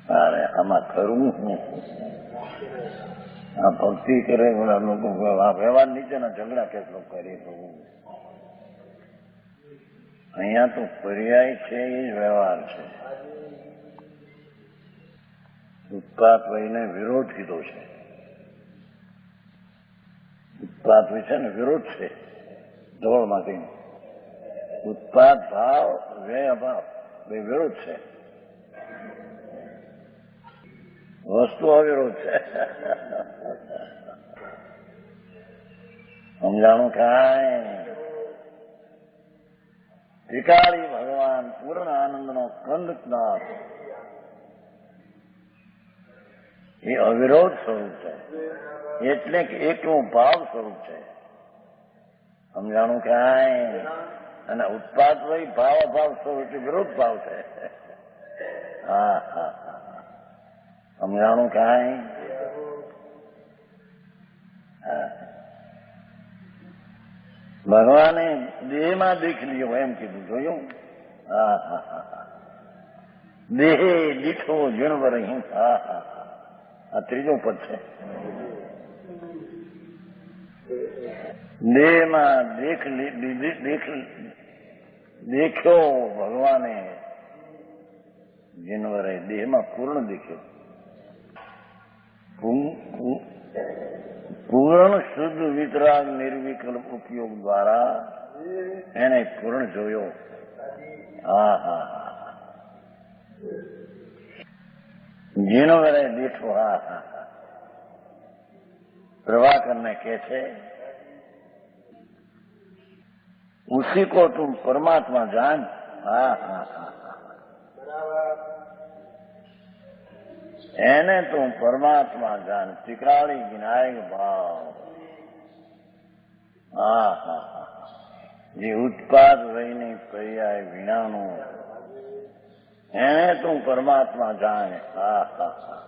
અરે આમાં ખરું આ ભક્તિ કરે બધા લોકો આ વ્યવહાર નીચેના ઝઘડા કેટલો કરે તો અહીંયા તો પર્યાય છે એ જ વ્યવહાર છે. ઉત્પાત વહીને વિરોધ કીધો છે. ઉત્પાત હોય છે ને વિરોધ છે ધોળમાંથી. ઉત્પાદ ભાવ વ્યય અભાવ બે વિરોધ છે. વસ્તુ અવિરોધ છે. સમજાણું કાંઈ? ત્રિકાળી ભગવાન પૂર્ણ આનંદનો કંદનાથ એ અવિરોધ સ્વરૂપ છે. એટલે કે એકલું ભાવ સ્વરૂપ છે. સમજાણું કાંઈ? અને ઉત્પાદ વહી ભાવ અભાવ સ્વરૂપ વિરોધ ભાવ છે. હા હા હા, સમજાણું કાંઈ? ભગવાને દેહમાં દેખ લ્યો એમ કીધું, જોયું? હા હા હા, દેહે દીઠો જીણવર હિંસ. હા હા, આ ત્રીજું પદ છે. દેહમાં દેખ્યો ભગવાને જીનવરે, દેહમાં પૂર્ણ દેખ્યો. પૂર્ણ શુદ્ધ વિતરાગ નિર્વિકલ્પ ઉપયોગ દ્વારા એને પૂર્ણ જોયો. હા હા હા, જીનવરે દેખો. હા હા હા, प्रभाकर કહે છે उसी को तुम परमात्मा जान. हाँ हाँ हाँ, એને તું પરમાત્મા જાન. ત્રિકાળી વિનાયક ભાવ. હા હા હા, જે ઉત્પાદ વહીની પર્યાય વિનાનું એને તું પરમાત્મા જાણે. હા હા હા,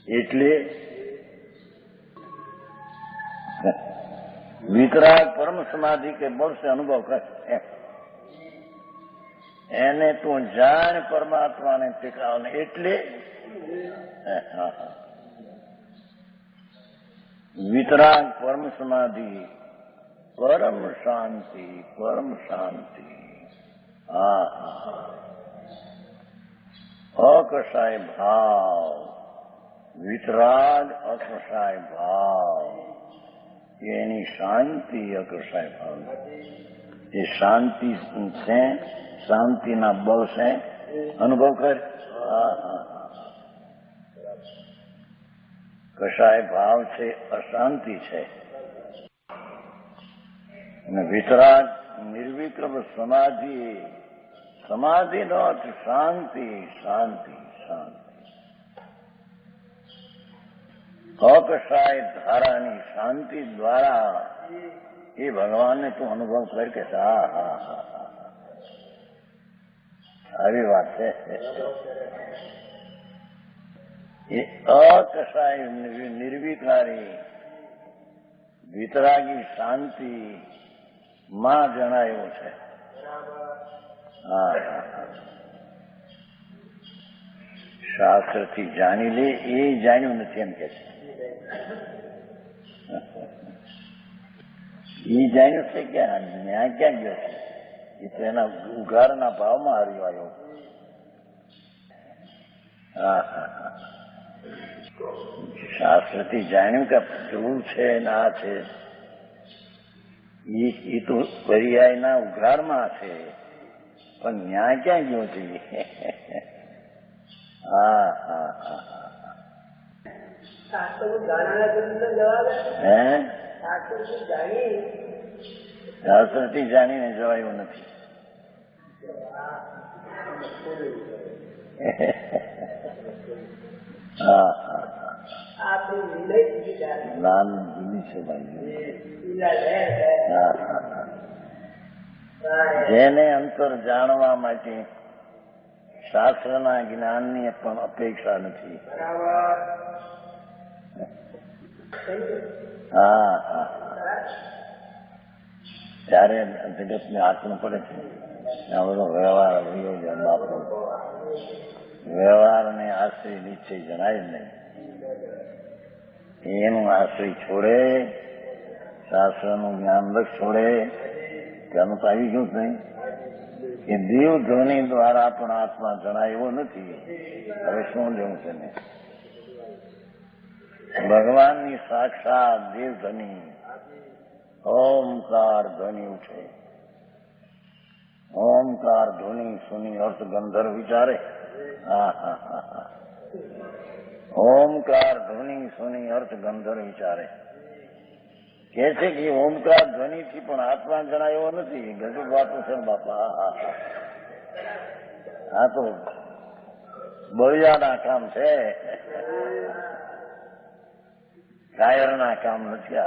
એટલે વિતરાગ પરમ સમાધિ કે બળ से અનુભવ કર. એને તું જાણ પરમાત્માને ટીકાવને. એટલે વિતરાગ પરમ સમાધિ પરમ શાંતિ પરમ શાંતિ. હા હા, અકસાય ભાવ વિતરાગ અકસાય ભાવ એની શાંતિ અકસાય ભાવ. એ શાંતિ છે, શાંતિના બળ છે. અનુભવ કર. હા હા, કશાય ભાવ છે, અશાંતિ છે. અને વિતરાગ નિર્વિકલ્પ સમાધિ. સમાધિનો અર્થ શાંતિ શાંતિ શાંતિ. અકશાય ધારાની શાંતિ દ્વારા એ ભગવાનને તું અનુભવ કર કે હા હા હા, આવી વાત છે. એ અકશાય નિર્વિકારી વિતરાગી શાંતિ માં જણાયું છે. હા હા, શાસ્ત્રથી જાણી લે એ જાણ્યું નથી એમ કે છે. એ જાણ્યું છે કે ન્યાય ક્યાં ગયો છે? એ તો એના ઉઘારના ભાવમાં હાર્યો આવ્યો. હા હા હા, શાસ્ત્રથી જાણ્યું કે ધ્રુવ છે ને આ છે, એ તો પર્યાયના ઉઘારમાં છે, પણ ન્યાય ક્યાં ગયો છે? હા હા હા, હે શાસ્ત્રથી જાણીને જવાયું નથી. હા હા, નામ જુદી છે ભાઈ. હા હા, જેને અંતર જાણવા માટે શાસ્ત્રના જ્ઞાનની પણ અપેક્ષા નથી. હા હા, ત્યારે જગતને હાથમાં પડે છે આ બધો વ્યવહાર રહ્યો છે બાપનો. વ્યવહારને આશ્રય નિશ્ચય જણાય નહીં. એનું આશ્રય છોડે, શાસ્ત્રનું જ્ઞાન લક્ષ છોડે, ત્યાંનું તો આવી ગયું જ નહીં કે દેવ ધ્વનિ દ્વારા પણ આત્મા જણાય એવો નથી. હવે શું લેવું છે ને? ભગવાનની સાક્ષાત દેવ ધ્વનિ ઓમકાર ધ્વનિ ઉઠે. ઓમકાર ધ્વનિ સુની અર્થ ગંધર્વ વિચારે. ઓમકાર ધ્વનિ સુની અર્થ ગંધર્વ વિચારે. કે છે કે ઓમકાર ધ્વનિથી પણ આત્મા જણાય એવો નથી. ગજબ વાતો છે બાપા. આ તો બળિયાના કામ છે, કાયરના કામ નથી.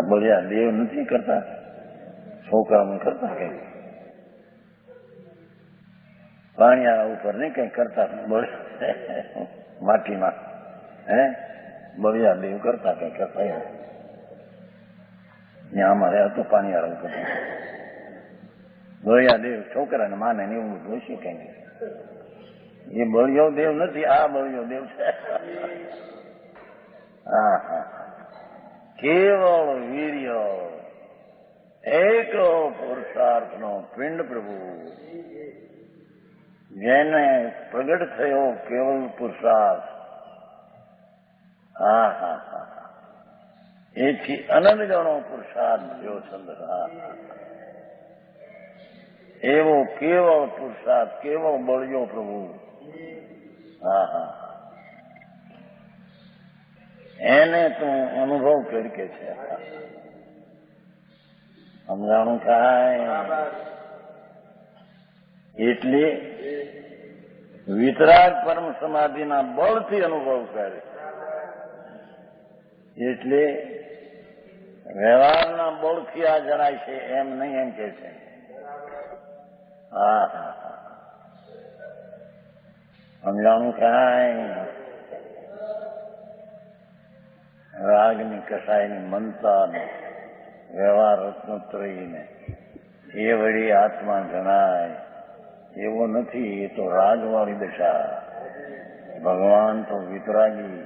બળિયા દેવ નથી કરતા, છોકરામાં કરતા કઈ પાણીયા ઉપર નહીં કઈ કરતા માટીમાં. બળિયા દેવ કરતા કઈ કરતા ત્યાં અમારે હતું પાણીયાળા ઉપર. બળિયા દેવ છોકરાને માને ને એવું બધું હશે કઈ નહીં. એ બળિયો દેવ નથી, આ બળિયો દેવ છે. કેવળ વીર્ય એક પુરુષાર્થનો પિંડ પ્રભુ, જેને પ્રગટ થયો કેવળ પુરુષાર્થ. એથી અનંત ગણો પુરુષાર્થ થયો ચંદ્ર. એવો કેવળ પુરુષાર્થ, કેવળ બળ્યો પ્રભુ. એને તું અનુભવ કરી કે છે. સમજાણું થાય એટલે વિતરાગ પરમ સમાધિના બળથી અનુભવ કરે. એટલે વ્યવહારના બળથી આ જણાય છે એમ નહીં, એમ કે છે. સમજાણું થાય. રાગની કસાયની મનતા વ્યવહાર રત્નોત્રયને એ વળી આત્મા જણાય એવો નથી. એ તો રાગવાળી દશા. ભગવાન તો વિતરાગી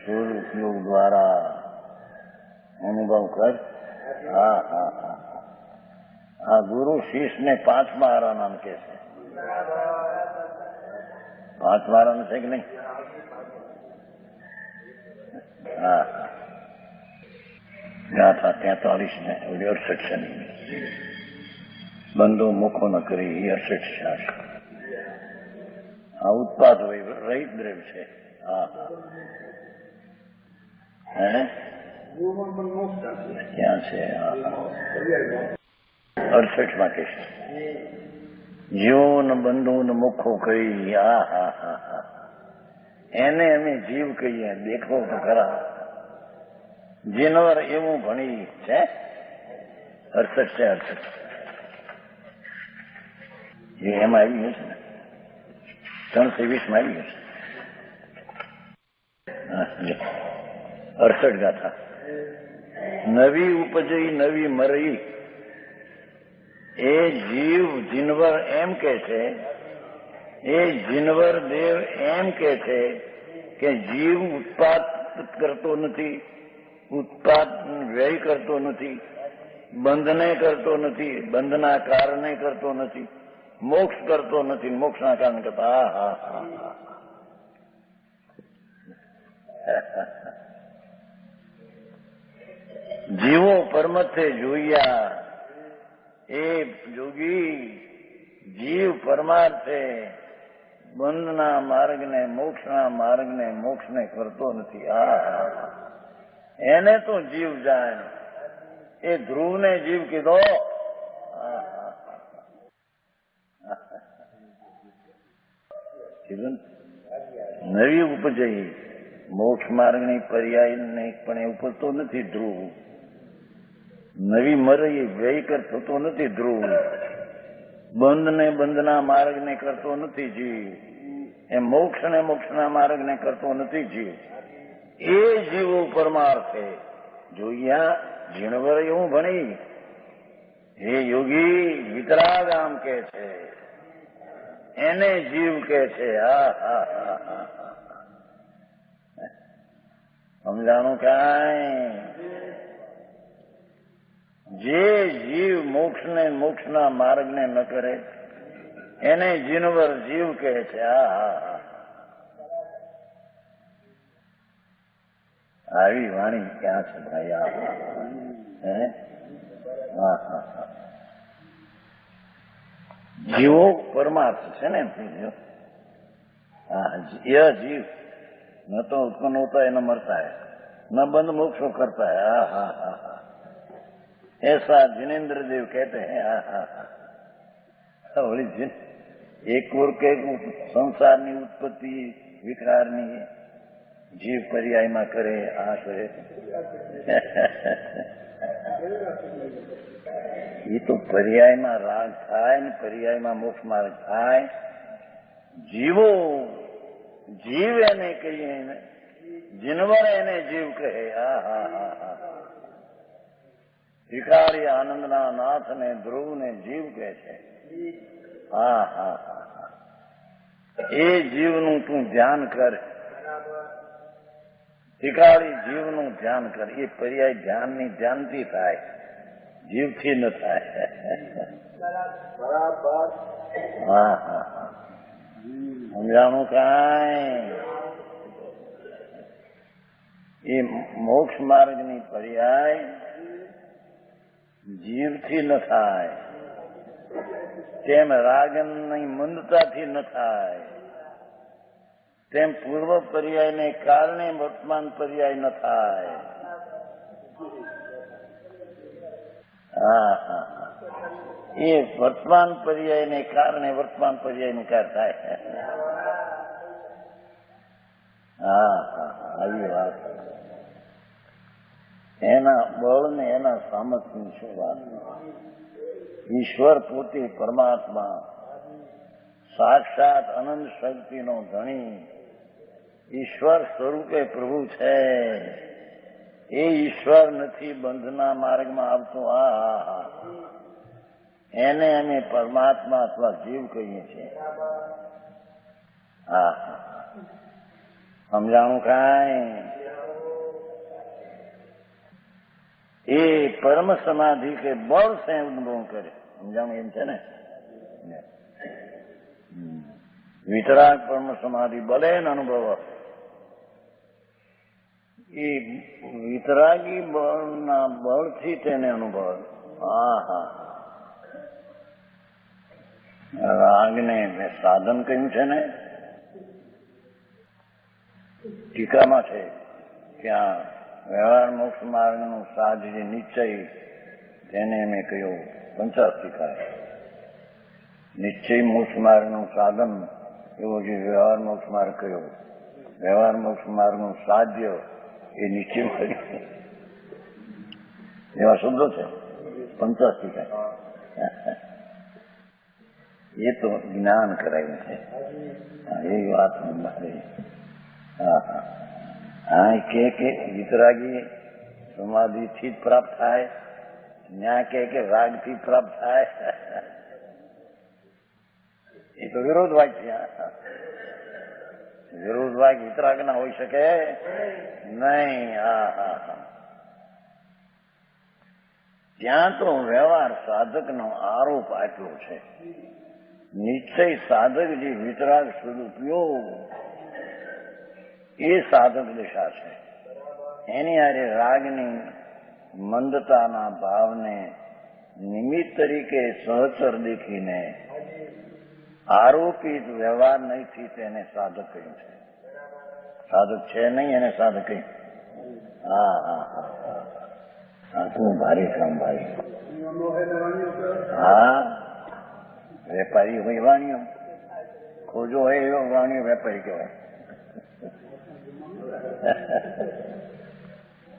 સૂર ઉપયોગ દ્વારા અનુભવ કર. આ ગુરુ શિષ્યને 5મા આરામ કે છે. 5મા આરામ છે કે નહીં? ગાથા 43 ને 68 બંધો મુખો ન કરી 68. આ ઉત્પાદ રહિત દ્રવ્ય છે. ક્યાં છે? 68 કે છે જીવો ન બંધુ ન મુખો કહી. એને અમે જીવ કહીએ. દેખો તો ખરા, જીનવર એવું ભણી છે. 68 છે. 68 એમાં આવી ગયું છે ને, 320 આવી ગયું છે. 68 ગાથા. નવી ઉપજઈ નવી મરઈ. એ જીવ જીનવર એમ કે છે, એ જીનવર દેવ એમ કે છે કે જીવ ઉત્પાદ કરતો નથી, ઉત્પાદ વ્યય કરતો નથી, બંધને કરતો નથી, બંધના કારણે કરતો નથી, મોક્ષ કરતો નથી, મોક્ષના કારણે કરતા. જીવો પરમથે જોયા. એ જોગી જીવ પરમાર્થે બંધના માર્ગને, મોક્ષના માર્ગને, મોક્ષને કરતો નથી. એને તો જીવ જાણે. એ ધ્રુવને જીવ કીધો. નવી ઉપજઈ મોક્ષ માર્ગની પર્યાય નહીં, પણ એ ઉપજતો નથી ધ્રુવ. નવી મરઈ વ્યય કરતો નથી ધ્રુવ. બંધને બંધના માર્ગને કરતો નથી જીવ. એ મોક્ષને મોક્ષના માર્ગને કરતો નથી જીવ. એ જીવો પરમાર્થે જોયા. જીણવર એવું ભણી હે યોગી, વિતરાગ આમ કે છે, એને જીવ કે છે. હા હા હા હા, સમજાણું કાંઈ? જે જીવ મોક્ષના માર્ગને ન કરે એને જીનવર જીવ કહે છે. હા હા હા, આવી વાણી ક્યાં છે ભાઈ? હા હા હા, જીવો પરમાર્થ છે ને. हाँ, यह जीव न तो उत्पन्न होता है न मरता है, न बंध मोक्ष करता है. हाँ हाँ हाँ हाँ, ऐसा जिनेन्द्र देव कहते हैं. हाँ हाँ हाँ, वही जिन एक और के संसाરની ઉત્પત્તિ વિકારની જીવ પર્યાયમાં કરે. આ કરે એ તો પર્યાયમાં રાગ થાય ને પર્યાયમાં મોક્ષ માર્ગ થાય. જીવો જીવ એને કહીએ, જીનવર એને જીવ કહે. હા હા હા હા, ભિખારી આનંદના નાથને ધ્રુવને જીવ કહે છે. હા હા હા, એ જીવનું તું ધ્યાન કર. ભિખારી જીવનું ધ્યાન કર. એ પર્યાય ધ્યાનની ધ્યાનથી થાય, જીવથી ન થાય. હા હા હા, સમજાણું કાંઈ? એ મોક્ષ માર્ગની પર્યાય જીવથી ન થાય, તેમ રાગની મંદતાથી ન થાય, તેમ પૂર્વ પર્યાયને કારણે વર્તમાન પર્યાય ન થાય. હા હા, એ વર્તમાન પર્યાયને કારણે વર્તમાન પર્યાયને કાર થાય. હા હા, આવી વાત. એના બળ ને એના સામર્થ્યની શું વાત? ઈશ્વર પોતે પરમાત્મા સાક્ષાત અનંત શક્તિનો ધણી ઈશ્વર સ્વરૂપે પ્રભુ છે. એ ઈશ્વર નથી બંધના માર્ગમાં આવતો. હા હા હા, એને અમે પરમાત્મા અથવા જીવ કહીએ છીએ. હા હા, સમજાણું કાંઈ? એ પરમ સમાધિ કે બળ સે અનુભવ કરે. સમજાણું એમ છે ને? વિતરાગ પરમ સમાધિ બલે અનુભવ. એ વિતરાગી બળના બળથી તેને અનુભવ. હા હા, રાગને મેં સાધન કહ્યું છે ને, ટીકામાં છે ત્યાં વ્યવહાર મોક્ષ માર્ગનું સાધ જે નિશ્ચય તેને મેં કહ્યું પંચાસ્તિકાય. નિશ્ચય મોક્ષ માર્ગનું સાધન એવો જે વ્યવહાર મોક્ષ માર્ગ કહ્યો, વ્યવહાર મોક્ષ માર્ગનું સાધ્ય એ નિશ્ચય માર્ગ એવા શબ્દો છે પંચાસ્તિકાય. એ તો જ્ઞાન કરાયું છે. એ વાત મારી. હા હા હા, કે વિતરાગી સમાધિથી જ પ્રાપ્ત થાય, ન્યા કે રાગથી પ્રાપ્ત થાય. એ તો વિરોધવાદ છે. વિરોધવાદ વિતરાગ ના હોઈ શકે નહીં. હા હા હા, ત્યાં તો વ્યવહાર સાધકનો આરોપ આટલો છે. નિશ્ચય સાધક જે વિતરાગ સ્વરૂપિયો એ સાધક દિશા છે. એની હારે રાગની મંદતાના ભાવને નિમિત્ત તરીકે સહચર દેખીને આરોપિત વ્યવહાર નહીંથી તેને સાધક કહ્યું છે. સાધક છે નહીં એને સાધક કહ્યું. હા હા હા હા, તું ભારી કામ ભાઈ. હા, વેપારી હોય વાણીઓ, ખોજો હોય એવો વાણીઓ વેપારી કહેવાય.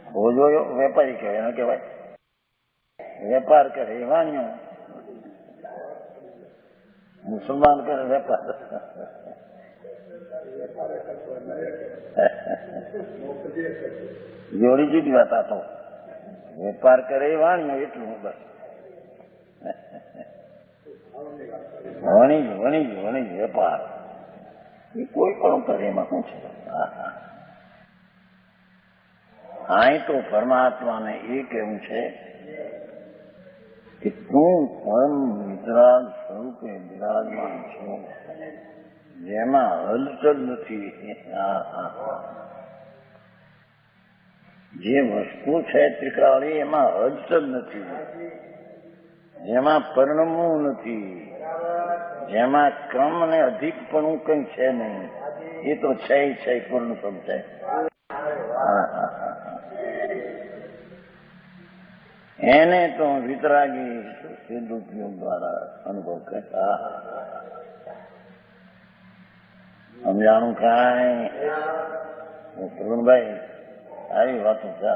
ખોજો વેપારી કહેવાય, એનો કહેવાય વેપાર કરે એ વાણીઓ, મુસલમાન કરે વેપાર. જોડી જુદી વાત. આ તો વેપાર કરે એ વાણીઓ એટલું બસ. વણિજ વેપાર એ કોઈ પણ કરે એમાં શું છે? અહીં તો પરમાત્માને એ કેવું છે કે તું પરમ વિતરાગ સ્વરૂપે બિરાજમાન છો, જેમાં હલચલ નથી. જે વસ્તુ છે ત્રિકાળી એમાં હલચલ નથી, જેમાં પરિણમવું નથી, જેમાં ક્રમ અને અધિકપણું કંઈ છે નહીં. એ તો છે પૂર્ણ સ્વરૂપ છે. એને તો વિતરાગી સિદ્ધ ઉપયોગ દ્વારા અનુભવ કરતા સમજાણું કાંઈ. પ્રવીણભાઈ આવી વાતો છે.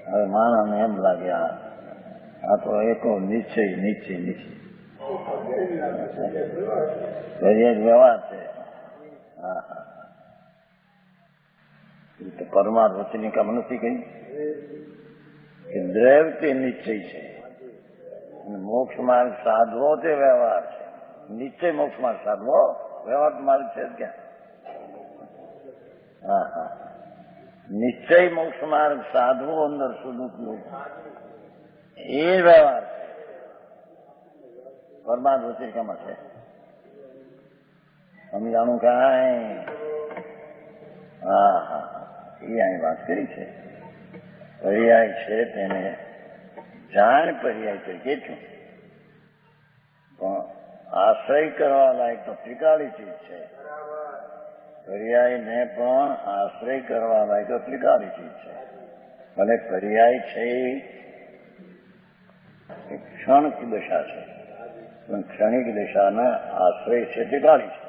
હવે માણસને એમ લાગે આ તો એકો નિશ્ચય વ્યવહાર છે. તો પરમાર્થ વચ્ચેની કામ નથી કહી કે દ્રવ્ય તે નિશ્ચય છે, મોક્ષ માર્ગ સાધવો તે વ્યવહાર છે. નિશ્ચય મોક્ષ માર્ગ સાધવો, વ્યવહાર માર્ગ છે ક્યાં? નિશ્ચય મોક્ષ માર્ગ સાધવો અંદર સદુપયોગ એ વ્યવહાર છે. પરમાર્થ વચિકામાં છે. સમજાણું કાંઈ? એ અહીં વાત કરી છે. પર્યાય છે તેને જાણ પર્યાય તરીકે છું, પણ આશ્રય કરવા લાયક તો ત્રિકાળી ચીજ છે. પર્યાયને પણ આશ્રય કરવા લાયક તો ત્રિકાળી ચીજ છે. ભલે પર્યાય છે એ ક્ષણિક દશા છે, પણ ક્ષણિક દશાના આશ્રય છે ત્રિકાળી છે.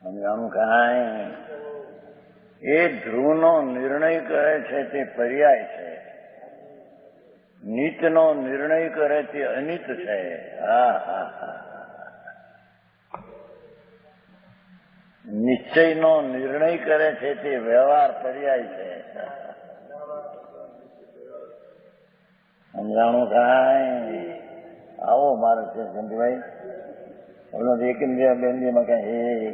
સમજાણું કાંઈ? એ ધ્રુવનો નિર્ણય કરે છે તે પર્યાય છે, નિત્યનો નિર્ણય કરે તે અનિત છે. નિશ્ચયનો નિર્ણય કરે છે તે વ્યવહાર પર્યાય છે. સમજાણું કાંઈ? આવો મારે છે સંજયભાઈ. એક ઇન્દ્રિયા બે ઇન્દ્રિયમાં કઈ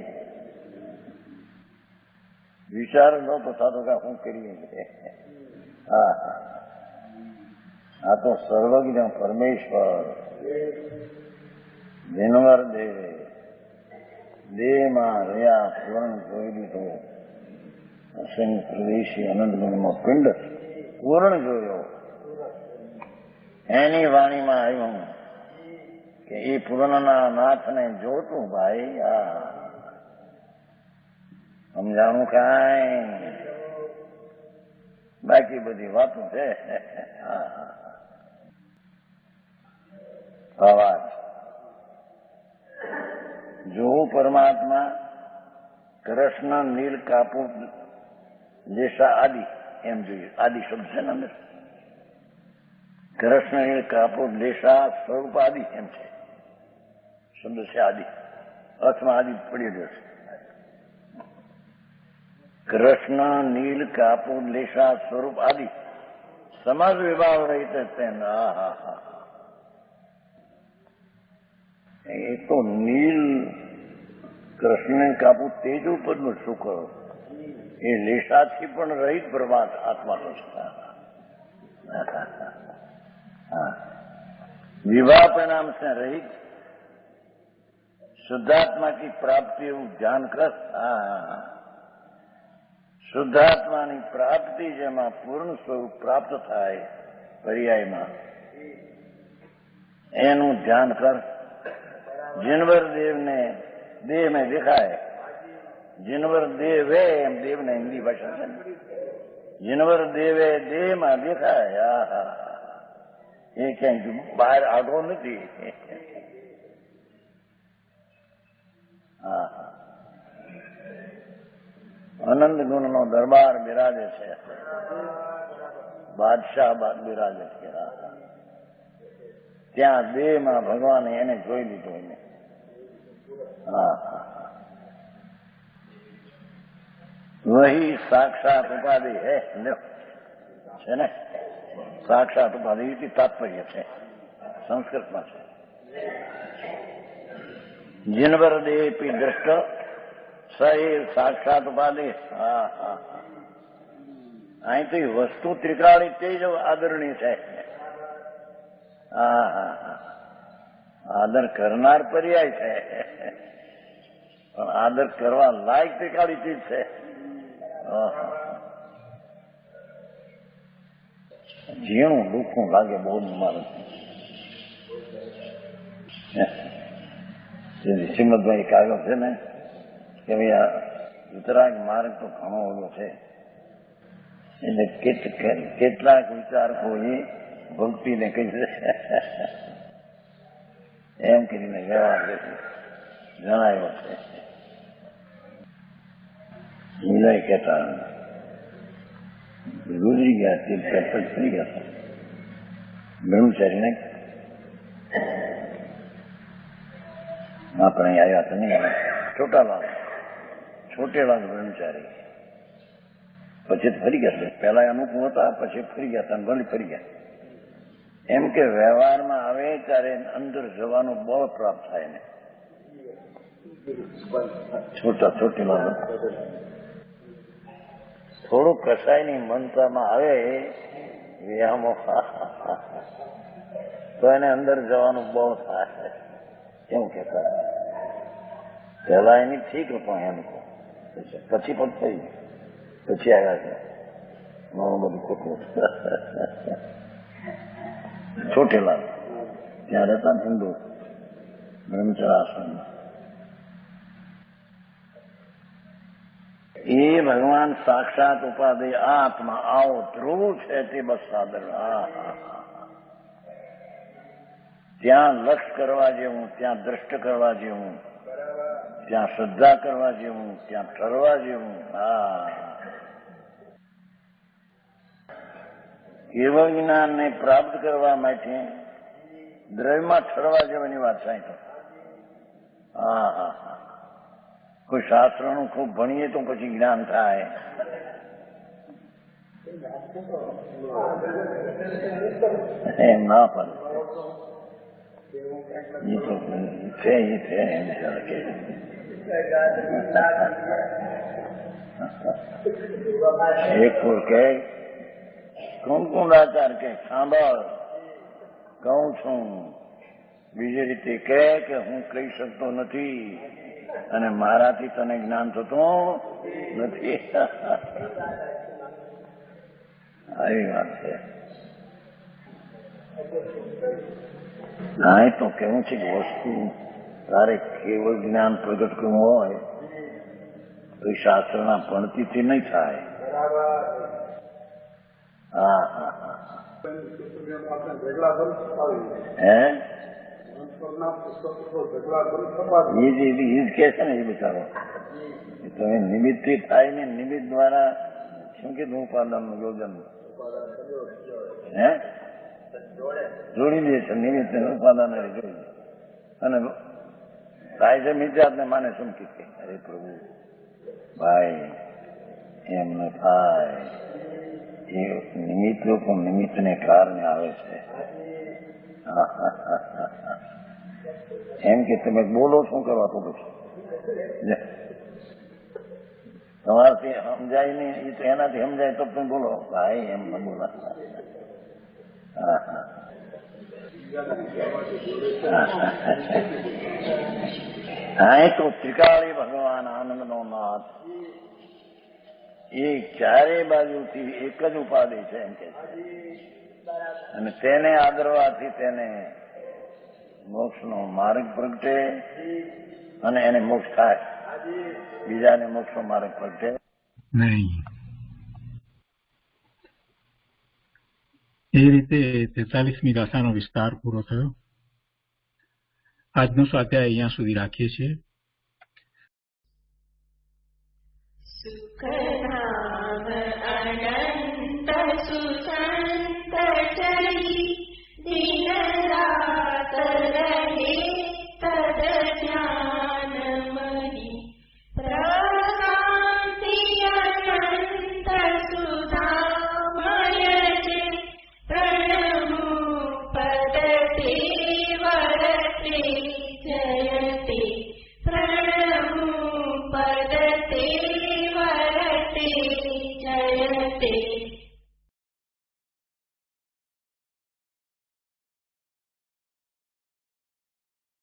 વિચાર નતો થતો કે શું કરીએ. આ તો સર્વજ્ઞ પરમેશ્વર દિનવર દેવે દેહમાં રહ્યા પૂર્ણ જોઈ લીધો. અસંગ પ્રદેશી અનંત ગુણમાં પિંડ પૂર્ણ જોયો. એની વાણીમાં આવ્યું કે એ પૂર્ણના નાથને જોતું ભાઈ. સમજાણું કાંઈ? બાકી બધી વાતો છે. અવાજ જોવું પરમાત્મા કૃષ્ણ નીલ કાપૂર દેશા આદિ એમ જોઈએ. આદિ શબ્દ છે ને અંદર. કૃષ્ણ નીલ કાપૂર દેશા સ્વરૂપ આદિ એમ છે શબ્દ છે. આદિ અર્થમાં આદિ પડી રહ્યો છે. કૃષ્ણ નીલ કાપૂર લેશા સ્વરૂપ આદિ સમાજ વિભાવ રહિત એ તો નીલ કૃષ્ણ કાપૂર તેજ ઉપરનું સુખ એ લેશાથી પણ રહિત પ્રભાત આત્મા તો છે. विवाह परिणाम से रहित शुद्धात्मा की प्राप्ति એવું ધ્યાન કર. શુદ્ધાત્માની પ્રાપ્તિ જેમાં પૂર્ણ સ્વરૂપ પ્રાપ્ત થાય પર્યાયમાં એનું ધ્યાન કર. जिनवर देव ने देह में देखा है, जिनवर देव है एम देव ने हिंदी भाषा है. जिनवर देव है देह में देखा है. એ ક્યાંય બહાર આગો નથી. આનંદ ગુણનો દરબાર બિરાજે છે. બાદશાહ બિરાજે છે. ત્યાં દેહમાં ભગવાને એને જોઈ લીધો. એને વહી સાક્ષાત ઉપાધિ હે છે ને. સાક્ષાત ઉપાધિ તાત્પર્ય છે. સંસ્કૃતમાં છે. જીનવર દેપી દ્રષ્ટ સ એ સાક્ષાત ઉપાધિ. હા હા, અહીં તો વસ્તુ ત્રિકાળી તે જ આદરણીય છે. હા હા હા, આદર કરનાર પર્યાય છે, પણ આદર કરવા લાયક ત્રિકાળી ચીજ છે. ઝીણું દુઃખું લાગે બહુ મારું. શ્રીમદભાઈ કાવ્યો છે ને કે ભાઈ આ વિતરાગ માર્ગ તો ઘણો ઓલો છે, એટલે કેટલાક વિચારકો એ ભક્તિને કહી છે એમ કરીને વ્યવહાર જણાયો છે. વિનય કહેતા ગુજરી ગયા તે ફરી ગયા હતા બ્રહ્મચારીને આપણે અહીં આવ્યા હતા નહીં, છોટેલાલ બ્રહ્મચારી. પછી ફરી ગયા, પહેલા અનુકૂળ હતા, પછી ફરી ગયા હતા, વળી ફરી ગયા. એમ કે વ્યવહારમાં આવે ત્યારે અંદર જવાનું બળ પ્રાપ્ત થાય ને. છોટેલાલ થોડું કસાયની મનતામાં આવે વ્યામો તો એને અંદર જવાનું બળ થાય એમ કહેતા. પહેલા એની ઠીક પણ એમ પછી પણ થઈ પછી આવ્યા છે મારું બધું ખોટું. છોટેલાલ ત્યાં રહેતા ને હિન્દુ બ્રહ્મચર્ય આશ્રમમાં. એ ભગવાન સાક્ષાત ઉપાધિ આત્મા આવો ધ્રુવ છે તે બસ સાદર. ત્યાં લક્ષ કરવા જેવું, ત્યાં દ્રષ્ટ કરવા જેવું, ત્યાં શ્રદ્ધા કરવા જેવું, ત્યાં ઠરવા જેવું. હા, કેવળ જ્ઞાનને પ્રાપ્ત કરવા માટે દ્રવ્યમાં ઠરવા જેવાની વાત સાંઈ. હા હા હા, કોઈ શાસ્ત્રનું ખૂબ ભણીએ તો પછી જ્ઞાન થાય. એમ ના પણ છે એમ કે એક કોઈ કહે કુંકુંડાચાર કે સાંભળ કહું છું, બીજી રીતે કહે કે હું કહી શકતો નથી અને મારાથી તને જ્ઞાન થતું નથી. આવી વાત છે. હા, તો કેવું છે કે વસ્તુ તારે કેવળ જ્ઞાન પ્રગટ કરવું હોય તો શાસ્ત્રના ભણતીથી નહીં થાય. હા હા હા, એ જ કે છે ને એ બિચારો તમે નિમિત્ત થી થાય ને નિમિત્ત દ્વારા શું કીધું ઉપાદાનનું યોજન જોડી દે છે. નિમિત્ત ઉપાદાન જોડી દે અને થાય છે મિત્યાત્ને માને શું કીધે અરે પ્રભુ ભાઈ એમ ન થાય. એ નિમિત્ત લોકો નિમિત્તને કારણે આવે છે. એમ કે તમે બોલો શું કરવા તો પછી તમારાથી સમજાય નહીં, એ તો એનાથી સમજાય તો તમે બોલો ભાઈ એમ ન બોલા. હા, એ તો ત્રિકાળી ભગવાન આનંદનો નાથ એ ચારે બાજુથી એક જ ઉપાધિ છે એમ કે છે, અને તેને આદરવાથી તેને મોક્ષનો માર્ગ પ્રગટે અને એને મોક્ષ થાય, બીજાને મોક્ષનો માર્ગ પ્રગટે નહીં. એ રીતે 43મી ગાથાનો વિસ્તાર પૂરો થયો. આજનો સ્વાધ્યાય અહીંયા સુધી રાખીએ છીએ.